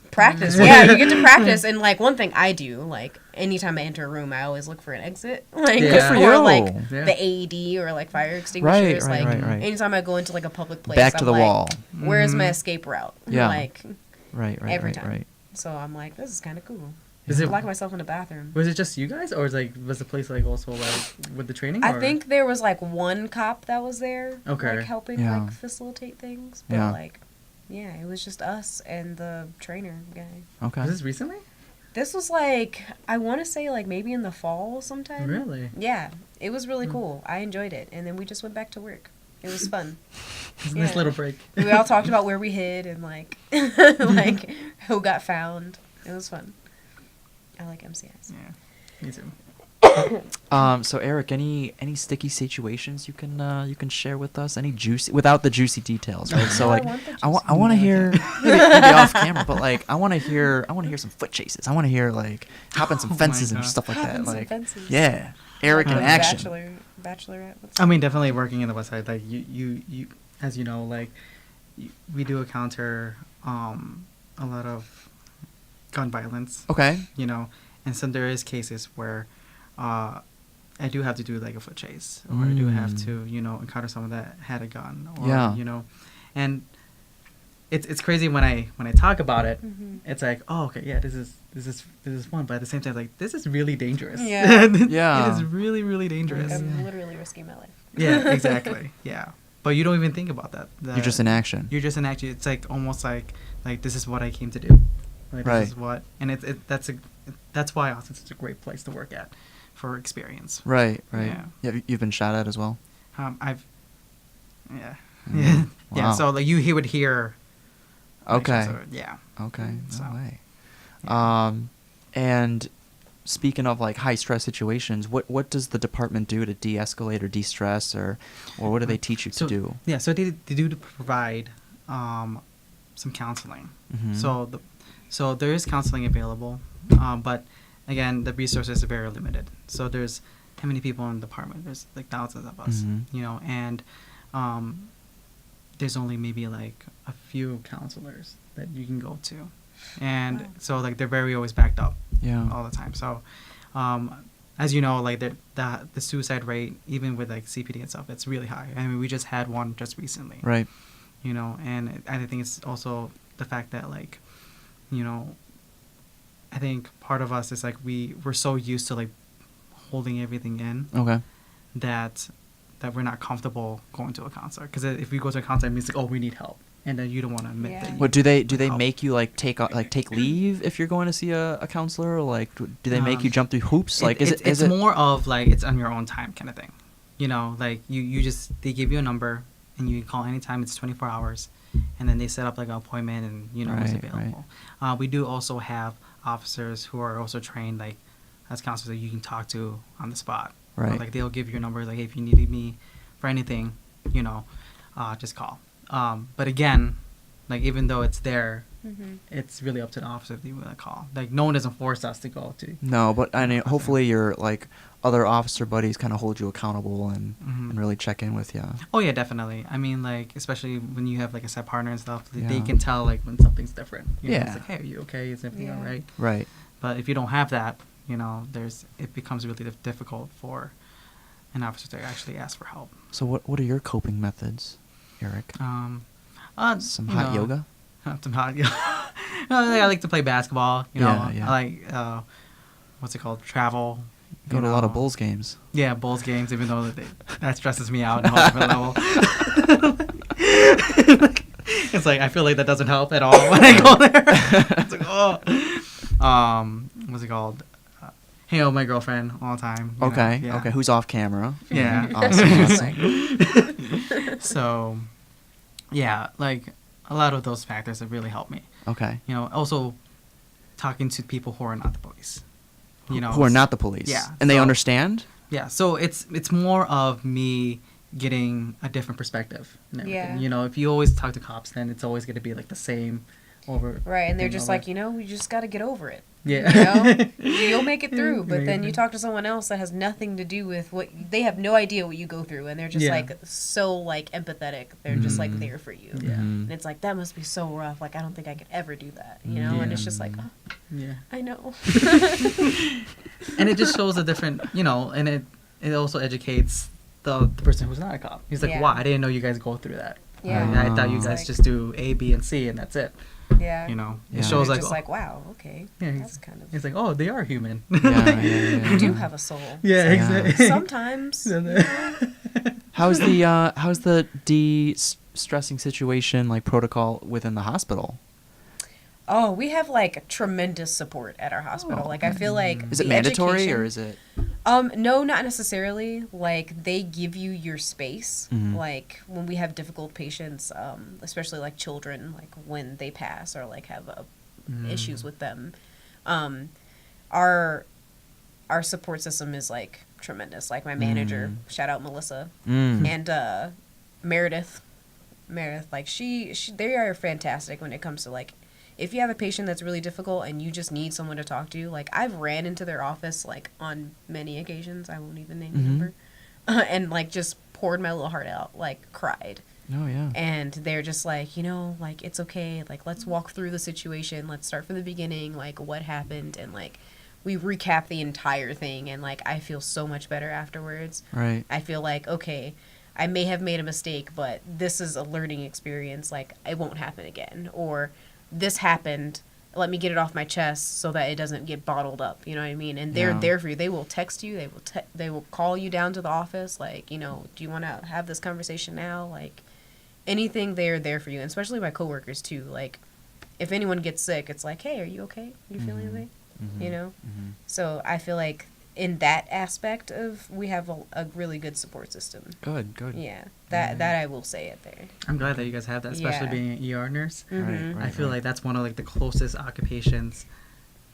Yeah, you get to practice. And like one thing I do, like anytime I enter a room, I always look for an exit, like Yeah. Good for or you. like Yeah. the AED or like fire extinguishers. Right, like right. anytime I go into like a public place, Back to I'm the like, wall. where's my escape route? Yeah. Like Right. every time. Right. So I'm like, this is kind of cool. Is I it lock myself in the bathroom. was it just you guys, or was the place like also like with the training? I or? think there was like one cop that was there, Okay. like helping Yeah. like facilitate things. But Yeah. like, yeah, it was just us and the trainer guy. Okay. Was this recently? This was like, I want to say like maybe in the fall sometime. Really? Yeah, it was really cool. I enjoyed it, and then we just went back to work. It was fun. It's a nice Yeah. little break. We all talked about where we hid and like, like who got found. It was fun. I like MCIs. Yeah, me too. So Eric, any sticky situations you can share with us? Any juicy, without the juicy details, right? So Oh, I like, want the I want to hear maybe off camera, but like I want to hear some foot chases. I want to hear like hopping some Oh my fences and God. stuff like that. Hopping some Like fences. yeah, Eric in Like action. Bachelorette. What's I mean, definitely working in the West Side. Like you as you know, like we do encounter a lot of gun violence. Okay. You know, and so there is cases where I do have to do like a foot chase, or I do have to, you know, encounter someone that had a gun, or Yeah. you know, and it's crazy when I talk about it. It's like, oh, okay, yeah, this is fun, but at the same time, like this is really dangerous. Yeah. Yeah. It is really dangerous. I'm literally risking my life. Yeah, exactly. Yeah, but you don't even think about that. You're just in action. You're just in action. It's like almost like this is what I came to do. Like, Right. This is what, and that's why Austin's such a great place to work at for experience. Right. Yeah. You've been shot at as well. I've, yeah, Mm. yeah, yeah. Wow. So like he would hear. Okay. So, yeah. Okay. No So, way. yeah. And speaking of like high stress situations, what does the department do to de-escalate or de-stress, or what do they teach you to do? Yeah, so they do to provide some counseling. Mhm. So there is counseling available, but again, the resources are very limited. So there's how many people in the department? There's like thousands of us, Mhm. you know, and there's only maybe like a few counselors that you can go to, and Wow. so like they're very always backed up Yeah. all the time. So, as you know, like the suicide rate, even with like CPD and stuff, it's really high. I mean, we just had one just recently, Right. you know, and I think it's also the fact that like, you know, I think part of us is like we're so used to like holding everything in Okay. that we're not comfortable going to a counselor, because if we go to a counselor, it means like, oh, we need help, and then you don't want to admit Yeah. that. What do they help. make you like take leave if you're going to see a counselor, or like do they make you jump through hoops? Like it's more of like it's on your own time kind of thing, you know, like you just, they give you a number and you can call anytime. It's 24 hours, and then they set up like an appointment, and you know who's Right, available. We do also have officers who are also trained like as counselors that you can talk to on the spot. Right. Like they'll give you a number, like, hey, if you needed me for anything, you know, just call. But again, like even though it's there, it's really up to the officer if they want to call. Like no one doesn't force us to go to. No, but I mean, hopefully your like other officer buddies kind of hold you accountable and really check in with you. Oh yeah, definitely. I mean, like especially when you have like a set partner and stuff, they Yeah. can tell like when something's different. You know, Yeah. it's like, hey, are you okay? Is everything Yeah. all right? Right. But if you don't have that, you know, it becomes really difficult for an officer to actually ask for help. So what are your coping methods, Eric? Some you hot know, yoga? Some hot yoga. I like to play basketball. You know, Yeah, yeah. I like what's it called? Travel. Go you to a lot of know. Bulls games. Yeah, Bulls games. Even though that stresses me out on a whole different level. It's like I feel like that doesn't help at all when I go there. It's like, oh. What's it called? Hang out with my girlfriend all the time. you know, Okay. yeah. Okay. Who's off camera? Yeah. Awesome. So, yeah, like a lot of those factors have really helped me. Okay. You know, also talking to people who are not the police. You know, Who are not the police. Yeah, And they so- understand? Yeah, so it's more of me getting a different perspective and everything. Yeah. You know, if you always talk to cops, then it's always going to be like the same over. Right, and they're being just over. like, you just got to get over it. Yeah. You'll make it through. But Make then it you through. talk to someone else that has nothing to do with what they have no idea what you go through, and they're just Yeah. like so like empathetic. They're just like Mhm. there for you. Yeah. And it's like that must be so rough. Like I don't think I could ever do that. And Yeah. it's just like, oh, Yeah. I know. And it just shows a different, and it also educates the person who's not a cop. He's like, Yeah. wow, I didn't know you guys go through that. Yeah. I thought you It's guys like- just do A, B, and C, and that's it. Yeah. It Yeah. shows They're like, just oh, like, wow, okay, Yeah, that's kind of. it's like, oh, they are human. You do have a soul. Yeah, Yeah. exactly. Sometimes. How's the de-stressing situation like protocol within the hospital? Oh, we have like tremendous support at our hospital. Oh. Like I feel like Is it the mandatory education- or is it? No, not necessarily. Like they give you your space. Mhm. Like when we have difficult patients, especially like children, like when they pass or like have issues with them, our support system is like tremendous. Like my manager, shout out Melissa, and Meredith, like she they are fantastic when it comes to like if you have a patient that's really difficult and you just need someone to talk to. Like I've ran into their office like on many occasions, I won't even name the number, and like just poured my little heart out, like cried. Oh yeah. And they're just like, like it's okay, like let's walk through the situation, let's start from the beginning, like what happened, and like we recap the entire thing, and like I feel so much better afterwards. Right. I feel like, okay, I may have made a mistake, but this is a learning experience, like it won't happen again, or this happened, let me get it off my chest so that it doesn't get bottled up, you know what I mean? And they're Yeah. there for you. They will text you, they will call you down to the office, like, do you want to have this conversation now? Like anything, they're there for you, and especially my coworkers too. Like if anyone gets sick, it's like, hey, are you okay? You feeling okay? So I feel like in that aspect of we have a really good support system. Good. Yeah, that I will say it there. I'm glad that you guys have that, especially Yeah. being an ER nurse. Mhm. Right. I feel like that's one of like the closest occupations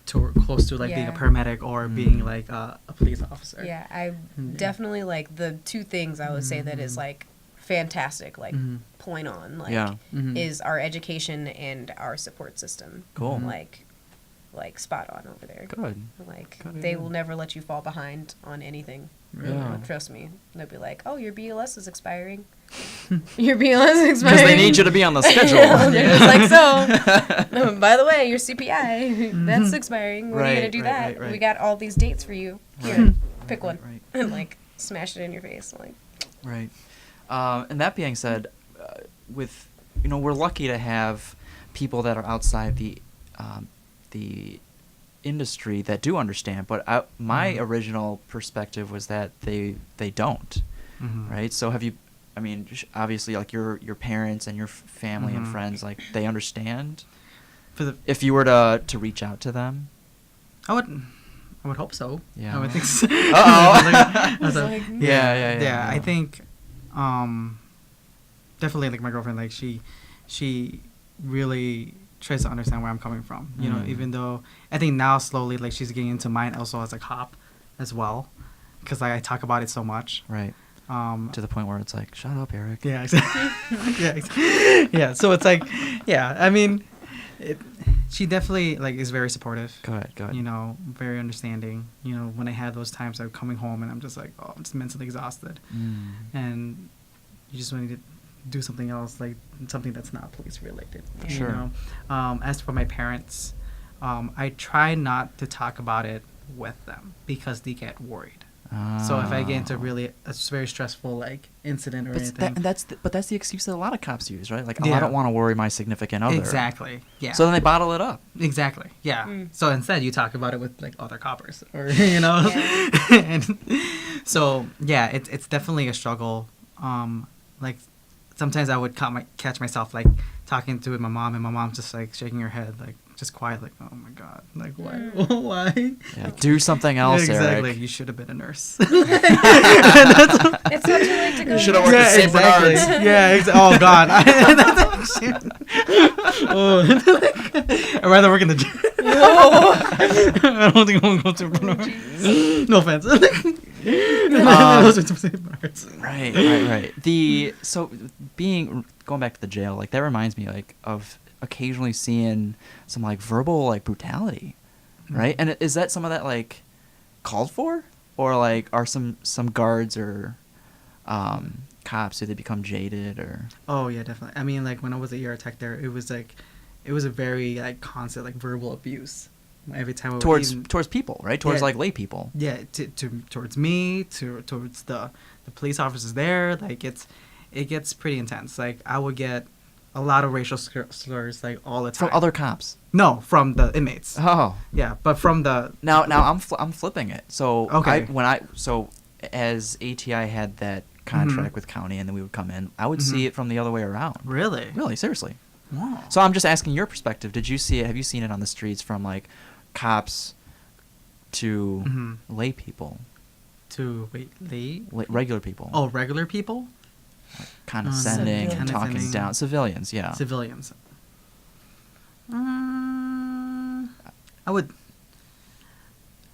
close to like being a Yeah. paramedic or being like a police officer. Yeah, I Mm. definitely like the two things I would say that is like fantastic, like Mhm. point on, like Yeah. Mhm. is our education and our support system. Cool. Like spot on over there. Good. Like Good, they yeah. will never let you fall behind on anything. Yeah. Trust me. They'll be like, "Oh, your BLS is expiring. Your BLS is expiring." Because they need you to be on the schedule. They're just like, so. By the way, your CPI that's expiring. When are you Right, gonna do right, that? right, right. We got all these dates for you. Here, Right. pick one, Right. and like smash it in your face. Like, Right. And that being said, with we're lucky to have people that are outside the industry that do understand. But my original perspective was that they don't, Mhm. right? So have you? I mean, obviously, like your parents and your family and Mhm. friends, like they understand. For the If you were to reach out to them. I would hope so. Yeah. I would think so. Uh-oh. I was It's like, like- Yeah. I think, definitely like my girlfriend, like she really tries to understand where I'm coming from. Even though I think now slowly like she's getting into mine also as a cop, as well, because like I talk about it so much. Right. To the point where it's like, shut up, Eric. Yeah, exactly. Yeah, so it's like, yeah, I mean, she definitely like is very supportive. Good. Very understanding. When I had those times I'm coming home and I'm just like, oh, I'm just mentally exhausted, and you just want to do something else, like something that's not police related. Yeah. Sure. As for my parents, I try not to talk about it with them because they get worried. So if I get into really a very stressful like incident or anything, that's the excuse that a lot of cops use, right? Like, Yeah. I don't want to worry my significant other. exactly, yeah. So then they bottle it up. Exactly. Yeah. Mm. So instead, you talk about it with like other coppers, or Yeah. and so yeah, it's definitely a struggle. Like sometimes I would catch myself like talking to my mom, and my mom's just like shaking her head, like just quiet, like, oh my god, like why, why? Yeah, do something else, Yeah, exactly. Eric. You should have been a nurse. it's not too late to go. You should have worked at St. Bernard's. Yeah. Oh god. I'd rather work in the gym. I don't think I'm going to go to Bernard's. No offense. Those are St. Bernard's. Right. Going back to the jail, like that reminds me like of occasionally seeing some like verbal like brutality, right? And is that some of that like called for, or like are some guards or cops, do they become jaded or? Oh yeah, definitely. I mean, like when I was at ER Tech there, it was a very like constant like verbal abuse every time I would Towards people, right? Towards like lay people. Yeah, towards me, towards the police officers there. Like it gets pretty intense. Like I would get a lot of racial slurs like all the time. From other cops? No, from the inmates. Oh. Yeah, but from the Now I'm flipping it. So okay. As ATI had that contract with county and then we would come in, I would see it from the other way around. Really? Really, seriously. Wow. So I'm just asking your perspective. Did you see it? Have you seen it on the streets from like cops to lay people? To Regular people. Oh, regular people? Like condescending, and talking Condescending. down. Civilians, yeah. Civilians. I would.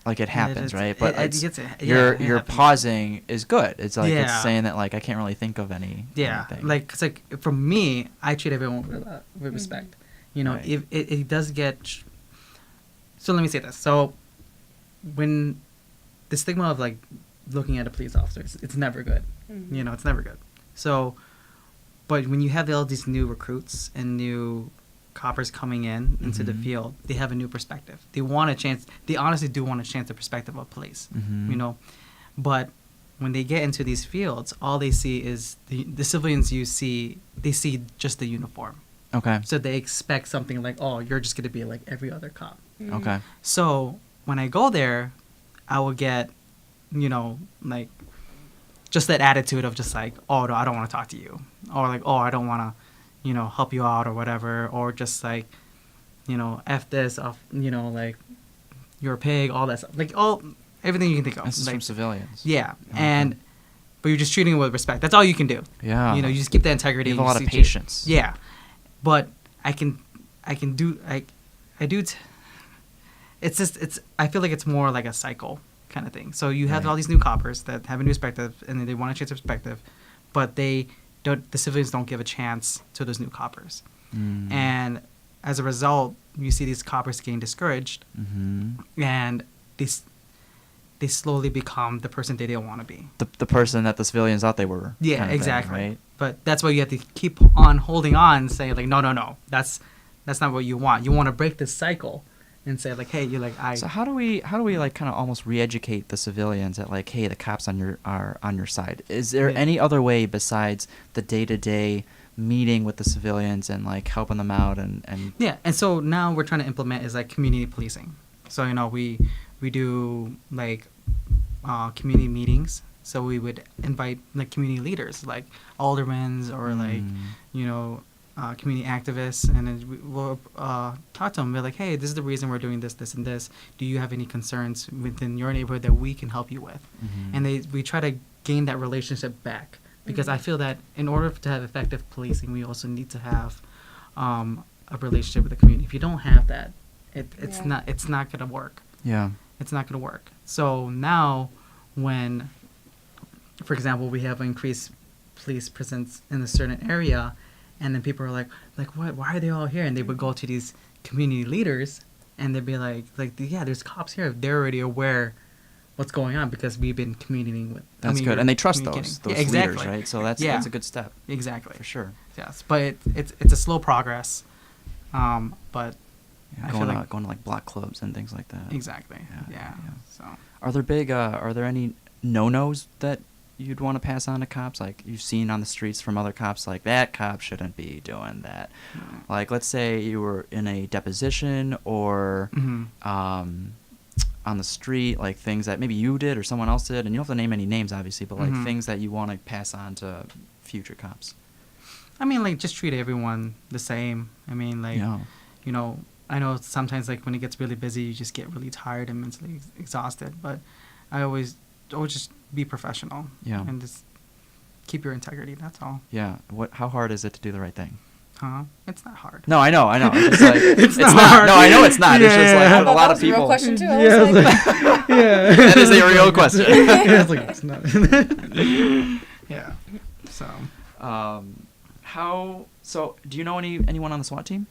Like it happens, right? But it your happens. pausing is good. It's like Yeah. it's saying that like I can't really think of any. Yeah, anything. like cause like for me, I treat everyone with respect. You know, Right. if it does get. So let me say this. So, when the stigma of like looking at a police officer, it's never good. You know, it's never good. So, but when you have all these new recruits and new coppers coming into the field, they have a new perspective. They want a chance. They honestly do want to change the perspective of police. You know, but when they get into these fields, all they see is the civilians. They see just the uniform. Okay. So they expect something like, oh, you're just gonna be like every other cop. Okay. So when I go there, I will get, you know, like just that attitude of just like, oh no, I don't want to talk to you, or like, oh, I don't want to, you know, help you out or whatever, or just like, you know, F this off, you know, like you're a pig, all that stuff, like everything you can think of. This is like, from civilians. Yeah, Okay. but you're just treating them with respect. That's all you can do. Yeah. You know, you just keep that integrity. You have a and lot you of see- patience. Yeah, but I do. I feel like it's more like a cycle kind of thing. So you have Right. all these new coppers that have a new perspective and then they want to change their perspective, but the civilians don't give a chance to those new coppers. And as a result, you see these coppers getting discouraged and they slowly become the person they didn't want to be. The person that the civilians thought they were. Yeah, kind of thing, exactly. right? But that's why you have to keep on holding on and say like, no, that's not what you want. You want to break this cycle and say like, hey, you're like So how do we like kind of almost re-educate the civilians that like, hey, the cops are on your side? Is there any other way besides the day-to-day meeting with the civilians and like helping them out and Yeah, and so now we're trying to implement is like community policing. So you know we do like community meetings. So we would invite like community leaders, like aldermen or like you know community activists, and then we'll talk to them. We're like, hey, this is the reason we're doing this, this, and this. Do you have any concerns within your neighborhood that we can help you with? And we try to gain that relationship back because I feel that in order to have effective policing, we also need to have a relationship with the community. If you don't have that, it's not gonna work. Yeah. It's not gonna work. So now, when, for example, we have increased police presence in a certain area, and then people are like, what? Why are they all here? And they would go to these community leaders, and they'd be like, yeah, there's cops here. They're already aware what's going on because we've been communicating with. That's good, and they trust those Yeah, exactly. leaders, right? So that's a good step. Exactly. For sure. Yes, but it's a slow progress, but Yeah, I going feel like to like block clubs and things like that. exactly. Yeah, Yeah. yeah. So. Are there any no-nos that you'd want to pass on to cops? Like you've seen on the streets from other cops, like that cop shouldn't be doing that. Like let's say you were in a deposition or on the street, like things that maybe you did or someone else did, and you don't have to name any names obviously, but like things that you want to pass on to future cops. I mean, like just treat everyone the same. I mean, like you know, I know sometimes like when it gets really busy, you just get really tired and mentally exhausted. But I always just be professional. Yeah. And just keep your integrity. That's all. Yeah. How hard is it to do the right thing? Huh? It's not hard. No, I know. It's just like It's not. not. No, I know it's not. It's just like Yeah. with a lot of That was a real people. question too. I Yeah, was like, yeah. That is a real question. Yeah, it's like it's not. Yeah. So. So do you know anyone on the SWAT team?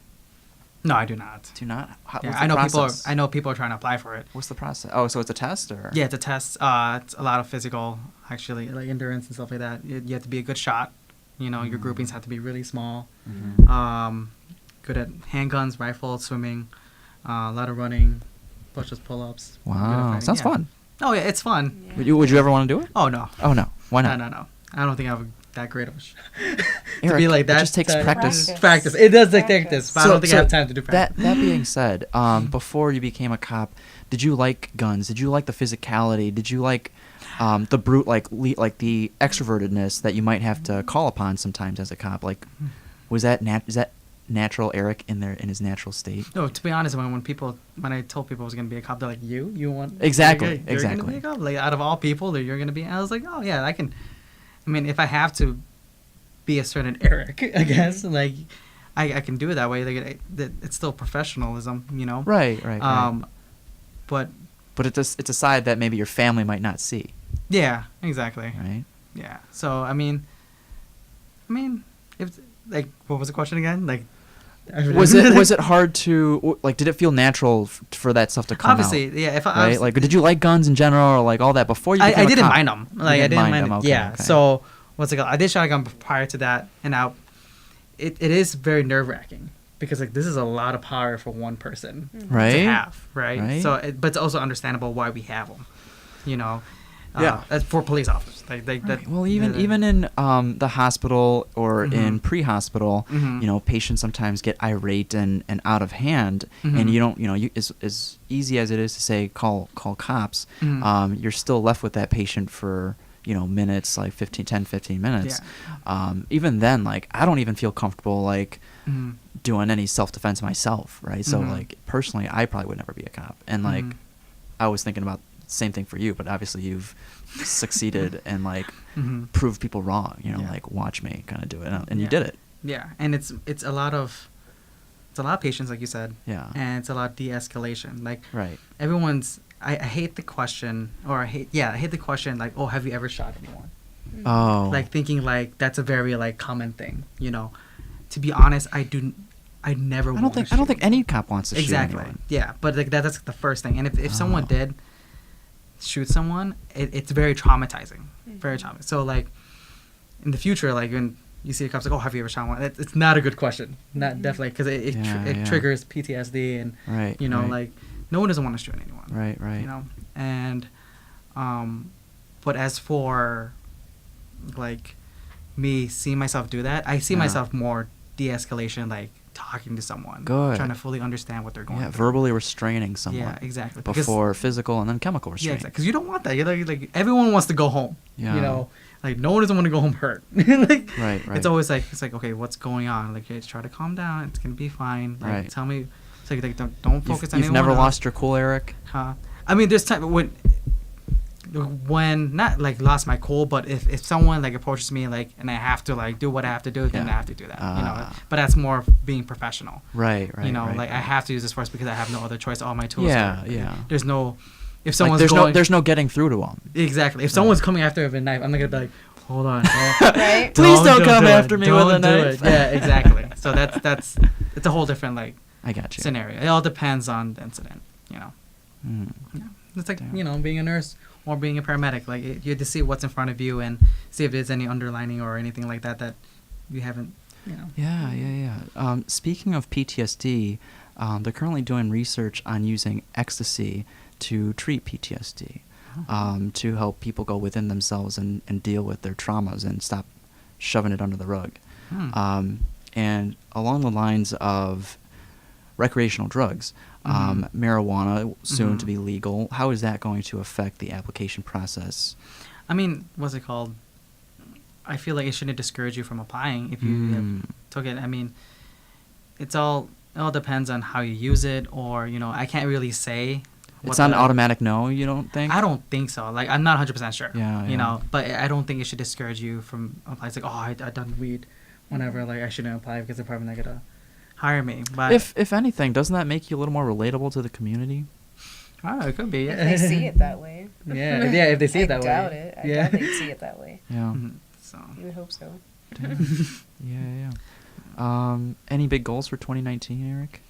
No, I do not. Do not? Yeah, What's I the know process? people. I know people are trying to apply for it. What's the process? Oh, so it's a test, or? Yeah, it's a test. It's a lot of physical, actually, like endurance and stuff like that. You have to be a good shot. You know, your groupings have to be really small. Mm-hmm. Good at handguns, rifles, swimming, a lot of running, push-ups, pull-ups. good at Wow, fighting, sounds yeah. fun. Oh yeah, it's fun. Yeah. Would you ever want to do it? Oh no. Oh no, why not? No. I don't think I have that great of a to Eric, be like that. It just takes practice. Practice. It does take practice, but I don't think I have time to do practice. That being said, before you became a cop, did you like guns? Did you like the physicality? Did you like the brute, like the extrovertedness that you might have to call upon sometimes as a cop? Like, is that natural Eric in his natural state? No, to be honest, when I told people I was gonna be a cop, they're like, you want Exactly, you're gonna be a cop? Like, out of all people, that you're gonna be. I was like, oh yeah, I can. I mean, if I have to be a certain Eric, I guess, like, I can do it that way. Like, it's still professionalism, you know. Right. But it's a side that maybe your family might not see. yeah, exactly. Right. Yeah. So I mean, if like, what was the question again? Like, Was it hard to, like, did it feel natural for that stuff to come obviously, out? yeah. If I Right? was, Like, did you like guns in general, or like all that before you became I a didn't cop? mind them. Like, I didn't didn't mind mind them, them. okay, Yeah. okay. So what's it called? I did shotgun prior to that, and now it is very nerve wracking because, like, this is a lot of power for one person Right? to have, right? Right. So, but it's also understandable why we have them, you know. Yeah. That's for police officers. Like that. Right. Well, even in the hospital or in pre-hospital, Mhm. you know, patients sometimes get irate and out of hand, Mhm. and you don't, you know, as easy as it is to say call cops, Mhm. you're still left with that patient for, you know, minutes, like 15 minutes. Even then, like, I don't even feel comfortable, like, Mhm. doing any self-defense myself, right? So, Mhm. like, personally, I probably would never be a cop. And, like, Mhm. I was thinking about the same thing for you, but obviously you've succeeded and, like, Mhm. proved people wrong, you know, Yeah. like, watch me kind of do it. And you Yeah. did it. Yeah, and it's a lot of patience, like you said. Yeah. And it's a lot of de-escalation. Like, Right. everyone's. I hate the question, or I hate the question, like, oh, have you ever shot anyone? Oh. Like, thinking like that's a very, like, common thing, you know. To be honest, I never. I don't think any cop wants to exactly. shoot anyone. Yeah, but like that's the first thing. And if someone Oh. did shoot someone, it's very traumatizing. Very traumatizing. So, like, in the future, like, when you see a cop's like, oh, have you ever shot one? It's not a good question. Not definitely, because it Yeah. triggers PTSD, and Right. you know, right. like, no one doesn't want to shoot anyone. Right. You know, and but as for, like, me seeing myself do that, I see Yeah. myself more de-escalation, like talking to someone, Good. trying to fully understand what they're going Yeah, through. verbally restraining someone. Yeah, exactly. Because- Before physical and then chemical Yeah, restraint. exactly. Because you don't want that. You're like everyone wants to go home. Yeah. You know, like, no one doesn't want to go home hurt. Like, Right. it's always like, okay, what's going on? Like, hey, try to calm down. It's gonna be fine. Like, Right. tell me. It's like don't focus on You've anyone never else. lost your cool, Eric? Huh? I mean, there's time when not like lost my cool, but if someone, like, approaches me, like, and I have to, like, do what I have to do, then Yeah. I have to do that. You know, Ah. but that's more being professional. Right. You know, right, like, I right. have to use this force because I have no other choice. All my tools. Yeah, are, yeah. There's no. If Like, someone's there's going, no getting through to them. exactly. If someone's coming after me with a knife, I'm not gonna be like, hold on. Right? Please don't come do it. after me with a Don't do knife. it. Yeah, exactly. So that's it's a whole different, like, I got you. scenario. It all depends on the incident. You know. Mm. Yeah. It's like, Damn. you know, being a nurse or being a paramedic. Like, you have to see what's in front of you and see if there's any underlining or anything like that you haven't. You know. Yeah. Speaking of PTSD, they're currently doing research on using ecstasy to treat PTSD, to help people go within themselves and deal with their traumas and stop shoving it under the rug. And along the lines of recreational drugs, marijuana soon to be legal. How is that going to affect the application process? I mean, what's it called? I feel like it shouldn't discourage you from applying if you have took it. I mean, it all depends on how you use it, or, you know, I can't really say. It's not an automatic no, you don't think? I don't think so. Like, I'm not 100% sure. Yeah, You yeah. know, but I don't think it should discourage you from applying. It's like, oh, I done weed, whenever. Like, I shouldn't apply because they're probably not gonna hire me. But If anything, doesn't that make you a little more relatable to the community? I don't know, it could be. If they see it that way. Yeah, if they see it that way. I doubt it. I Yeah. doubt they'd see it that way. Yeah. So. You would hope so. Yeah. Any big goals for 2019, Eric?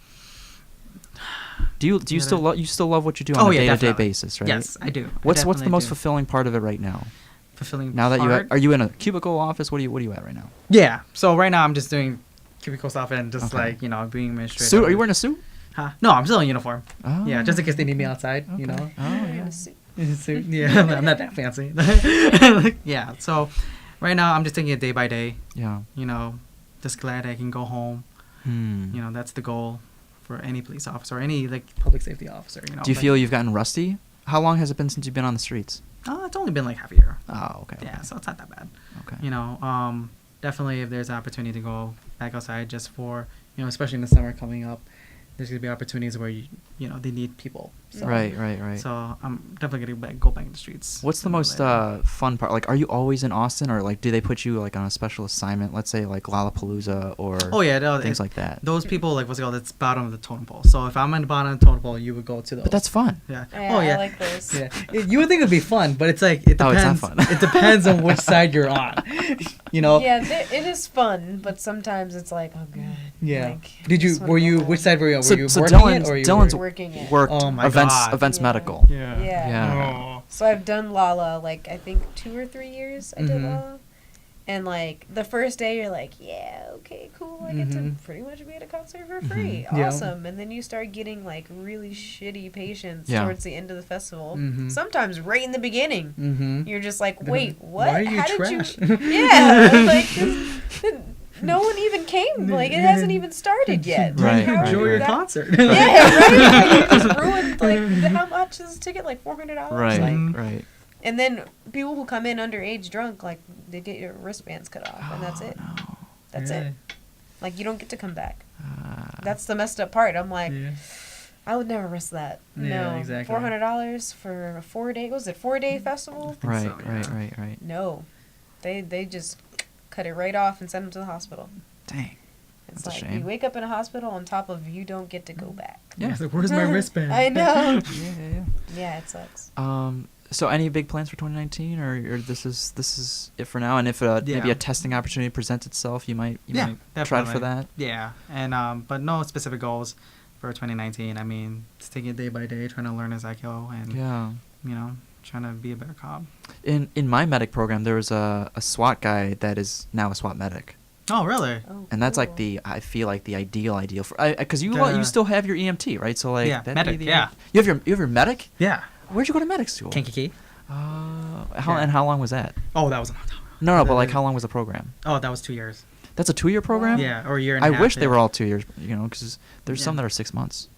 Do you Yeah, still that- you still love what you do on Oh, a yeah, day-to-day definitely. basis, right? Yes, I do. I What's the definitely most do. fulfilling part of it right now? fulfilling Now that part? are you in a cubicle office? What are you at right now? Yeah. So right now I'm just doing cubicle stuff and just Okay. like, being administrative. Suit? Are you wearing a suit? Huh? No, I'm still in uniform. Oh, Yeah, just in case they need me outside, okay. Oh, yeah. Suit. Yeah, I'm not that fancy. Yeah. So right now I'm just taking it day by day. Yeah. Just glad I can go home. Hmm. That's the goal for any police officer or any like public safety officer. Do you feel you've gotten rusty? How long has it been since you've been on the streets? Oh, it's only been like half a year. Oh, okay. Yeah, so it's not that bad. Okay. Definitely if there's an opportunity to go back outside just for, especially in the summer coming up, there's going to be opportunities where, they need people. So, Right. So I'm definitely going to go back in the streets. What's the sooner or most later. fun part? Like, are you always in Austin, or like, do they put you like on a special assignment? Let's say like Lollapalooza or Oh, yeah. No, things like that. Those people, like, what's it called? It's bottom of the totem pole. So if I'm on the bottom of the totem pole, you would go to those. But that's fun. Yeah. Yeah, Oh, yeah. I like those. Yeah. You would think it would be fun, but it's like, it Oh, it's not depends. fun. It depends on which side you're on. Yeah, it is fun, but sometimes it's like, oh god. Yeah. Like, Did I you, just wanna were go you, home. which side were you on? Were you So working Dylan's- it or you Dylan's were? Working it. Worked Oh my events God. Yeah. medical. Yeah. Yeah. Oh. So I've done Lala like I think 2 or 3 years. I did Mhm. Lala, and like the first day you're like, yeah, okay, cool. I get to Mhm. pretty much be at a concert for free. Yeah. Awesome. And then you start getting like really shitty patients Yeah. towards the end of the festival. Mhm. Sometimes right in the beginning. Mm-hmm. You're just like, wait, what? Why are you How trash? did you? Yeah, like no one even came. Like it hasn't even started yet. Like, Right, how right, Enjoy your right. concert. Yeah, right. Like, you just ruined like how much is the ticket? Like $400. Right. Like, Right. and then people who come in underage drunk, like they get your wristbands cut off, and that's it. No. That's Really? it. Like you don't get to come back. Ah. That's the messed up part. I'm like, Yeah. I would never risk that. Yeah, No, exactly. $400 for a 4-day. Was it 4-day festival? think Right. so, yeah. Right. No, they just cut it right off and send them to the hospital. Dang. It's That's a like shame. you wake up in a hospital on top of you don't get to go back. Yeah. It's like, where's my wristband? I know. Yeah. Yeah, it sucks. So any big plans for 2019, or this is it for now? And if maybe Yeah. a testing opportunity presents itself, you might Yeah, try for definitely. that. Yeah, and but no specific goals for 2019. I mean, just taking it day by day, trying to learn as I go, and Yeah. trying to be a better cop. In my medic program, there was a SWAT guy that is now a SWAT medic, Oh, really? Oh, and that's like cool. I feel like the ideal for because you The- still have your EMT, right? So like Yeah, that'd medic, be the, yeah. You have your medic. Yeah. Where'd you go to medic school? Kankakee. And how long was that? Oh, that was a long time. No, but like The- how long was the program? Oh, that was 2 years. That's a 2-year program. Yeah, or a year and a I half. wish they yeah. were all 2 years, because there's some Yeah. that are 6 months.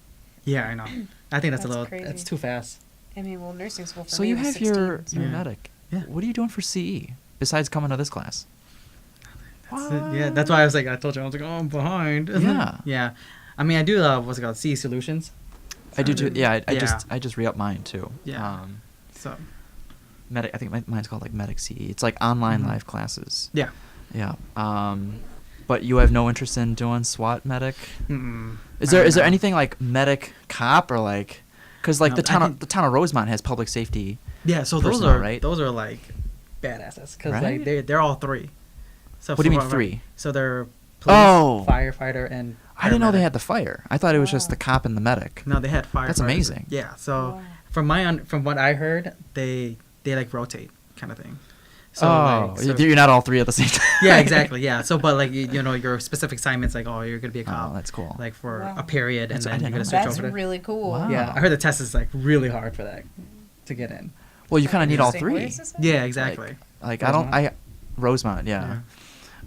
Yeah, I know. I think that's a That's little. crazy. That's too fast. I mean, well, nursing school for So me you was have 16, your so- Yeah. medic. Yeah. What are you doing for CE besides coming to this class? Yeah, that's why I was like, I told you I was like, oh, I'm behind. Yeah. Yeah, I mean, I do what's it called, CE Solutions. I do too. Yeah, I Yeah. just re-up mine too. Yeah. So. Medic. I think mine's called like Medic CE. It's like online Mhm. live classes. Yeah. Yeah. But you have no interest in doing SWAT medic? Mm-mm. Is there No. anything like medic cop or like, because like No, the I town think- of Rosemont has public safety. Yeah, so those personnel, are right? those are like badasses because Right? like they're all three. So What do you for- mean 3? So they're police, Oh. firefighter, and I didn't know they paramedic. had the fire. I thought it was just the Wow. cop and the medic. No, they had fire. That's amazing. Yeah. So Wow. from what I heard, they like rotate kind of thing. So Oh, like, so- you're not all 3 at the same time. yeah, exactly. Yeah. So but like your specific assignments like oh you're gonna be a cop Oh, that's cool. like for Wow. a period and That's- I then you're didn't gonna know switch That's over to really cool. Wow. yeah. I heard the test is like really hard for that to get in. Well, you kind of need all Interesting. Where 3. is this at? Yeah, exactly. Like Rosemont, yeah.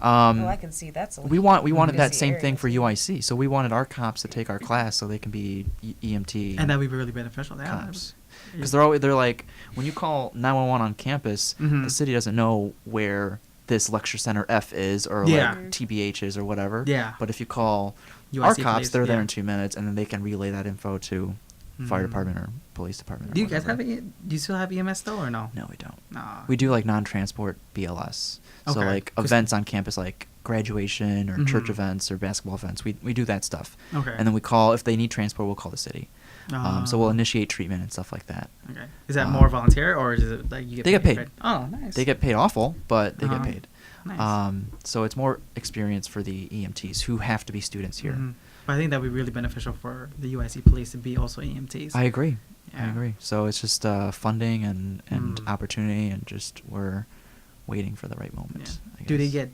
Oh, I can see that's. We wanted busy that same area, thing for too. UIC. So we wanted our cops to take our class so they can be EMT And that would be really beneficial. Yeah. cops. Because they're like, when you call 911 on campus, Mhm. the city doesn't know where this lecture center F is or Yeah. like TBH is or whatever. Yeah. But if you call UIC our cops, police, they're there yeah. in 2 minutes, and then they can relay that info to fire Mhm. department or police department. Do or you guys have whatever. do you still have EMS still or no? No, we don't. Nah. We do like non-transport BLS. So Okay. like 'Cause- events on campus like graduation or church Mhm. events or basketball events. We do that stuff. Okay. And then we call, if they need transport, we'll call the city. So we'll initiate treatment and stuff like that. Okay. Is that um, more volunteer or is it like you get They get paid. Oh, nice. They get paid awful, but they Uh-huh. get paid. Nice. So it's more experience for the EMTs who have to be students here. Mhm. But I think that would be really beneficial for the UIC police to be also EMTs. I agree. Yeah. I agree. So it's just funding and Mm. opportunity, and just we're waiting for the right moment. I Do they guess. get,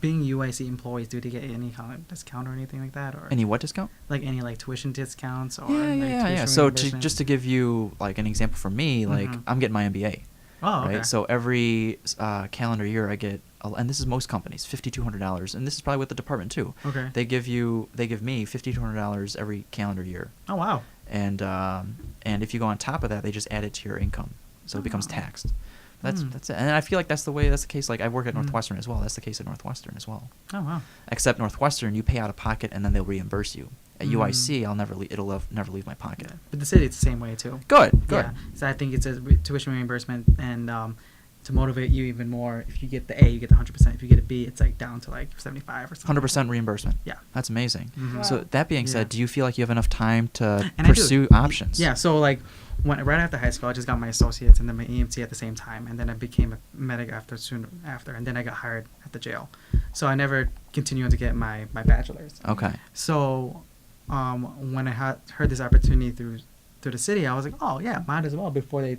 being UIC employees, do they get any kind of discount or anything like that? Or Any what discount? like any like tuition discounts or Yeah, like yeah. tuition So to, reimbursement? just to give you like an example for me, like Mhm. I'm getting my MBA. Oh, okay. Right. So every calendar year I get, and this is most companies, $5,200, and this is probably with the department too. Okay. They give me $5,200 every calendar year, Oh wow. and if you go on top of that, they just add it to your income, so it becomes Oh. taxed. That's Hmm. that's it. And I feel like that's the case. Like I work at Mm. Northwestern as well. That's the case at Northwestern as well. Oh wow. Except Northwestern, you pay out of pocket and then they'll reimburse you. At Mm. UIC, it'll never leave my pocket. Yeah. But the city, it's the same way too. Good. Yeah. So I think it's a tuition reimbursement, and to motivate you even more, if you get the A, you get the 100%. If you get a B, it's like down to like 75 or something. 100% reimbursement. Yeah. That's amazing. Mhm. Wow. So that being Yeah. said, do you feel like you have enough time to And I do. pursue options? Yeah. So like right after high school, I just got my associates and then my EMT at the same time, and then I became a medic soon after, and then I got hired at the jail. So I never continued to get my bachelor's. Okay. So when I heard this opportunity through the city, I was like, oh yeah, might as well before they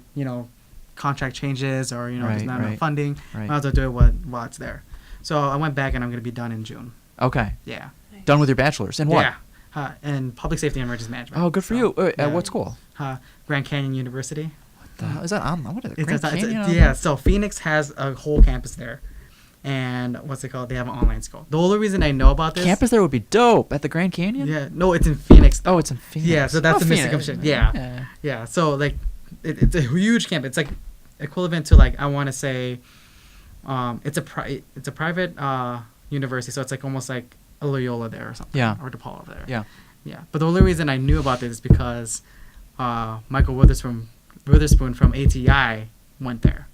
contract changes or there's Right, not enough right, funding. right. Might as well do it while it's there. So I went back and I'm gonna be done in June. Okay. Yeah. Done with your bachelor's. In what? Yeah. In public safety and emergency management. Oh, good for So, you. yeah. At what school? Grand Canyon University. What the hell? Is that on? What is it? It's- Grand it's- Canyon? yeah. So Phoenix has a whole campus there, and what's it called? They have an online school. The only reason I know about this. Campus there would be dope at the Grand Canyon. Yeah. No, it's in Phoenix. Oh, it's in Phoenix. Yeah, so that's Oh, the Phoenix. misconception. Yeah. Yeah, so like it's a huge campus. It's like equivalent to like I want to say, it's a private university, so it's like almost like a Loyola there or something. Yeah. Or DePaul over there. Yeah. Yeah, but the only reason I knew about this is because Michael Witherspoon from ATI went there,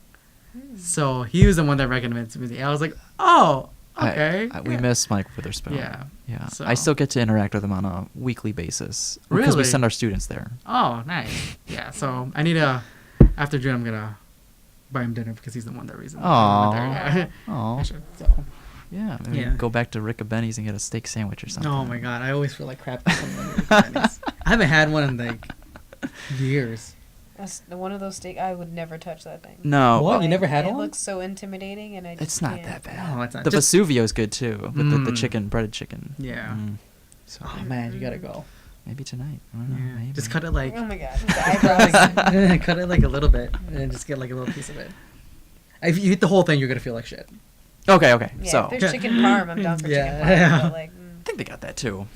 so he was the one that recommended me. I was like, oh, okay. We yeah. miss Mike Witherspoon. Yeah. Yeah. So- I still get to interact with him on a weekly basis because we Really? send our students there. Oh, nice. Yeah, so I need to, after June, I'm going to buy him dinner because he's the one that reason. Aw. Yeah. Oh. I should, so. Yeah. Maybe Yeah. go back to Rick Benny's and get a steak sandwich or something. Oh my god, I always feel like crap. I haven't had one in like years. That's one of those steak. I would never touch that thing. No. What? oh, You never had it one? looks so intimidating, and I just It's not can't. that bad. No, it's not. The Just- Vesuvio's good too, with the Mm. chicken, breaded chicken. Yeah. So Oh man, you gotta go. maybe tonight. I don't know. Yeah. Maybe. Just cut it like Oh my god, his eyebrows. cut it like a little bit, and then just get like a little piece of it. If you eat the whole thing, you're gonna feel like shit. Okay. Okay. Yeah, So if there's chicken parm, I'm down for Yeah. chicken parm. But like, I think they got that too.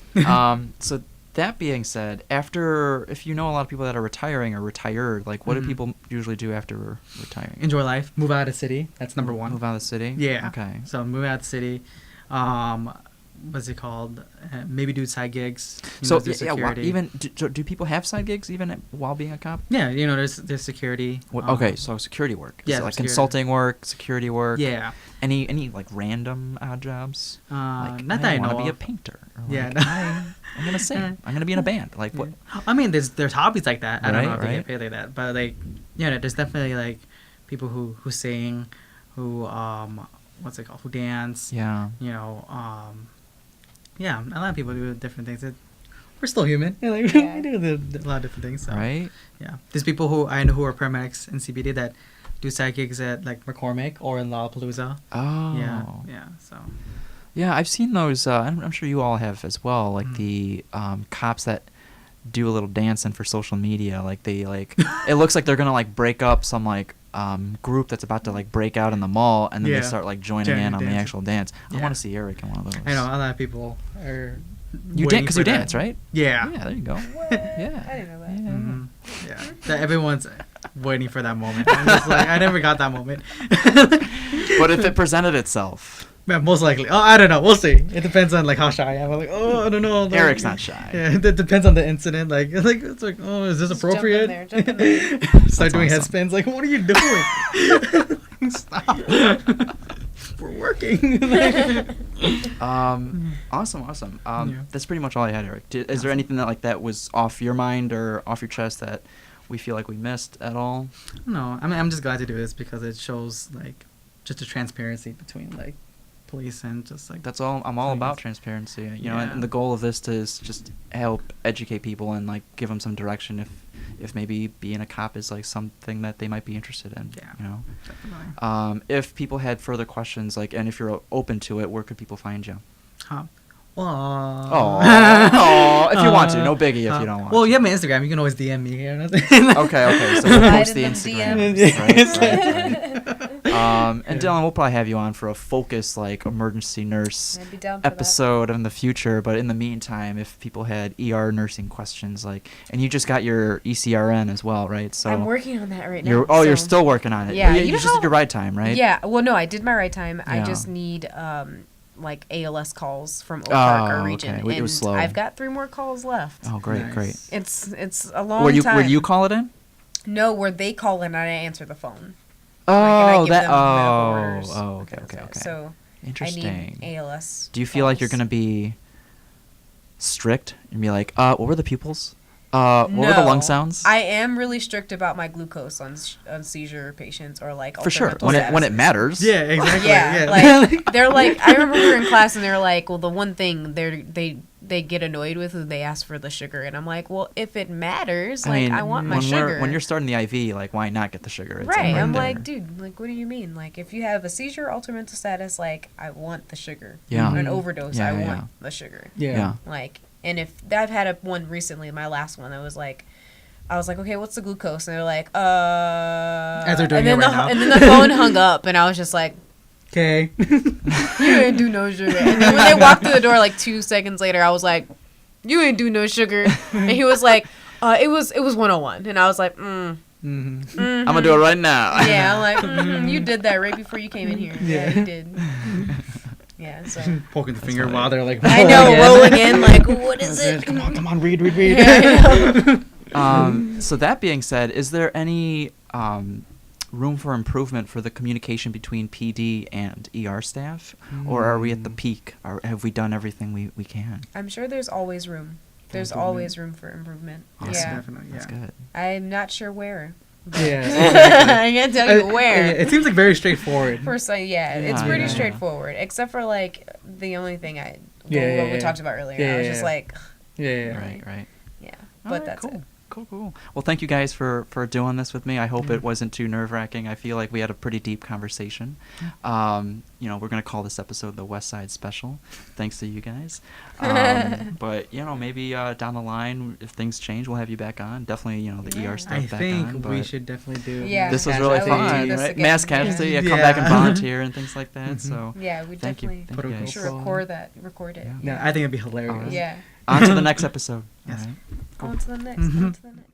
So that being said, if you know a lot of people that are retiring or retired, like what do Mhm. people usually do after retiring? Enjoy life. Move out of the city. That's number one. Move out of the city. Yeah. Okay. So move out of the city. What's it called? Maybe do side gigs. So do yeah, security. even do people have side gigs even while being a cop? Yeah, there's security. Okay, so security work. yeah, Is it like security. consulting work, security work. Yeah. Any like random odd jobs? Like, Not that I want know to be a of. painter. Or Yeah, like, no. I'm gonna sing. I'm gonna be in a band. Like what? I mean, there's hobbies like that. I don't know Right, if they right. get paid like that, but like, there's definitely like people who sing, who what's it called? Who dance. Yeah. Yeah, a lot of people do different things. We're still human. Yeah, like, Yeah. we do a lot of different things. So. Right. Yeah, there's people who I know who are paramedics in CBD that do side gigs at like McCormick or in Lollapalooza. Oh. Yeah. So. Yeah, I've seen those. I'm sure you all have as well. Like Mm. the cops that do a little dancing for social media. Like they like it looks like they're gonna like break up some like group that's about to like break out in the mall, and then Yeah. they start like joining Joining in on the dancing. actual dance. I Yeah. want to see Eric in one of those. I know a lot of people are. You waiting dance because for you that. dance, right? Yeah. Yeah, there you go. what? Yeah. I didn't know that. Yeah. Mhm. Yeah. That everyone's waiting for that moment. I'm just like, I never got that moment. But if it presented itself, Yeah, most likely. Oh, I don't know. We'll see. It depends on like how shy I am. I'm like, oh, I don't know. Like, Eric's not shy. Yeah, it depends on the incident. Like, it's like, oh, is this Just jump in appropriate? there, jump in there. Start That's doing head awesome. spins. Like, what are you doing? Stop. We're working. Awesome. Yeah. That's pretty much all I had, Eric. Is there anything that like that was off your mind or off your chest that we feel like we missed at all? No, I mean, I'm just glad to do this because it shows like just a transparency between like police and just like That's all. I'm all Like, about it's- transparency. You know, Yeah. and the goal of this is just help educate people and like give them some direction if maybe being a cop is like something that they might be interested in. Yeah. You know. definitely. If people had further questions, like, and if you're open to it, where could people find you? Huh. Oh, if you want to, no biggie if you don't want. Well, to. you have my Instagram. You can always DM me here. Okay, so we'll Slide post the in them Instagram. DMs. And Dylan, we'll probably have you on for a focused like emergency nurse I'd be down for that. episode in the future. But in the meantime, if people had ER nursing questions, like, and you just got your ECRN as well, right? So I'm working on that right now. you're so- still working on it. Yeah, you you know just did how- your ride time, right? Yeah, well, no, I did my right time. I Yeah. just need like ALS calls from Oak Park, our Oh, region, okay. It was slow. I've got 3 more calls left. Oh, great, Nice. great. It's a long Where time. you call it in? No, where they call in and I answer the phone. Like, and I Oh, give that. them medical orders. Oh, okay, okay. So I Interesting. need ALS. Do you feel like you're calls. gonna be strict and be like, what were the pupils? What were the lung No. sounds? I am really strict about my glucose on seizure patients or like For sure, mental when it statuses. matters. Yeah, exactly. Yeah, like they're like I remember we were in class and they're like, well, the one thing they get annoyed with is they ask for the sugar, and I'm like, well, if it matters, like I want my when sugar. when you're starting the IV, like, why not get the sugar? It's right, I'm there. like, dude, like, what do you mean? Like, if you have a seizure, altered mental status, like, I want the sugar. Yeah. An overdose, Yeah, I yeah, want yeah. the sugar. Yeah. Like, and if I've had one recently, my last one, I was like, okay, what's the glucose? And they're like, As they're doing and then it right now. and then the phone hung up, and I was just like, Okay. you ain't do no sugar. And then when they walked through the door, like 2 seconds later, I was like, you ain't do no sugar. And he was like, it was 101. And I was like, Mm-hmm. I'm gonna do it right now. Yeah, I'm like, you did that right before you came in here. Yeah, you did. Yeah, so. Poking the finger funny. while they're like. I know, again. rolling in, like, what is it? Come on, read. Yeah, I know. So that being said, is there any room for improvement for the communication between PD and ER staff, or are we at the peak? Or have we done everything we can? I'm sure there's always room. There's Improvement. always room for improvement. Awesome. Yeah. Definitely. Yeah. That's good. I'm not sure where. Yeah. Exactly. I can't tell you where. It seems like very straightforward. For some, yeah, it's Yeah, pretty yeah, yeah. straightforward. Except for like the only thing what we Yeah. talked about earlier. Yeah, I was yeah, just yeah. like, Yeah. Right. yeah. All But right, that's cool. it. Cool. Well, thank you guys for doing this with me. I hope it wasn't too nerve-wracking. I feel like we had a pretty deep conversation. We're going to call this episode the West Side Special, thanks to you guys. But, maybe down the line, if things change, we'll have you back on. Definitely, the ER stuff I back think on. we but should definitely do. Yeah. this was I really would fun, do this right? again. Mass Yeah. casualty, come back and Yeah. volunteer and things like that. So Yeah, we thank you. definitely Thank you Put a guys. should GoPro. record it. Yeah. Yeah, I think it'd be hilarious. Alright. Yeah. On to the next episode. Yes. All right. On to the next. Mhm. On to the next.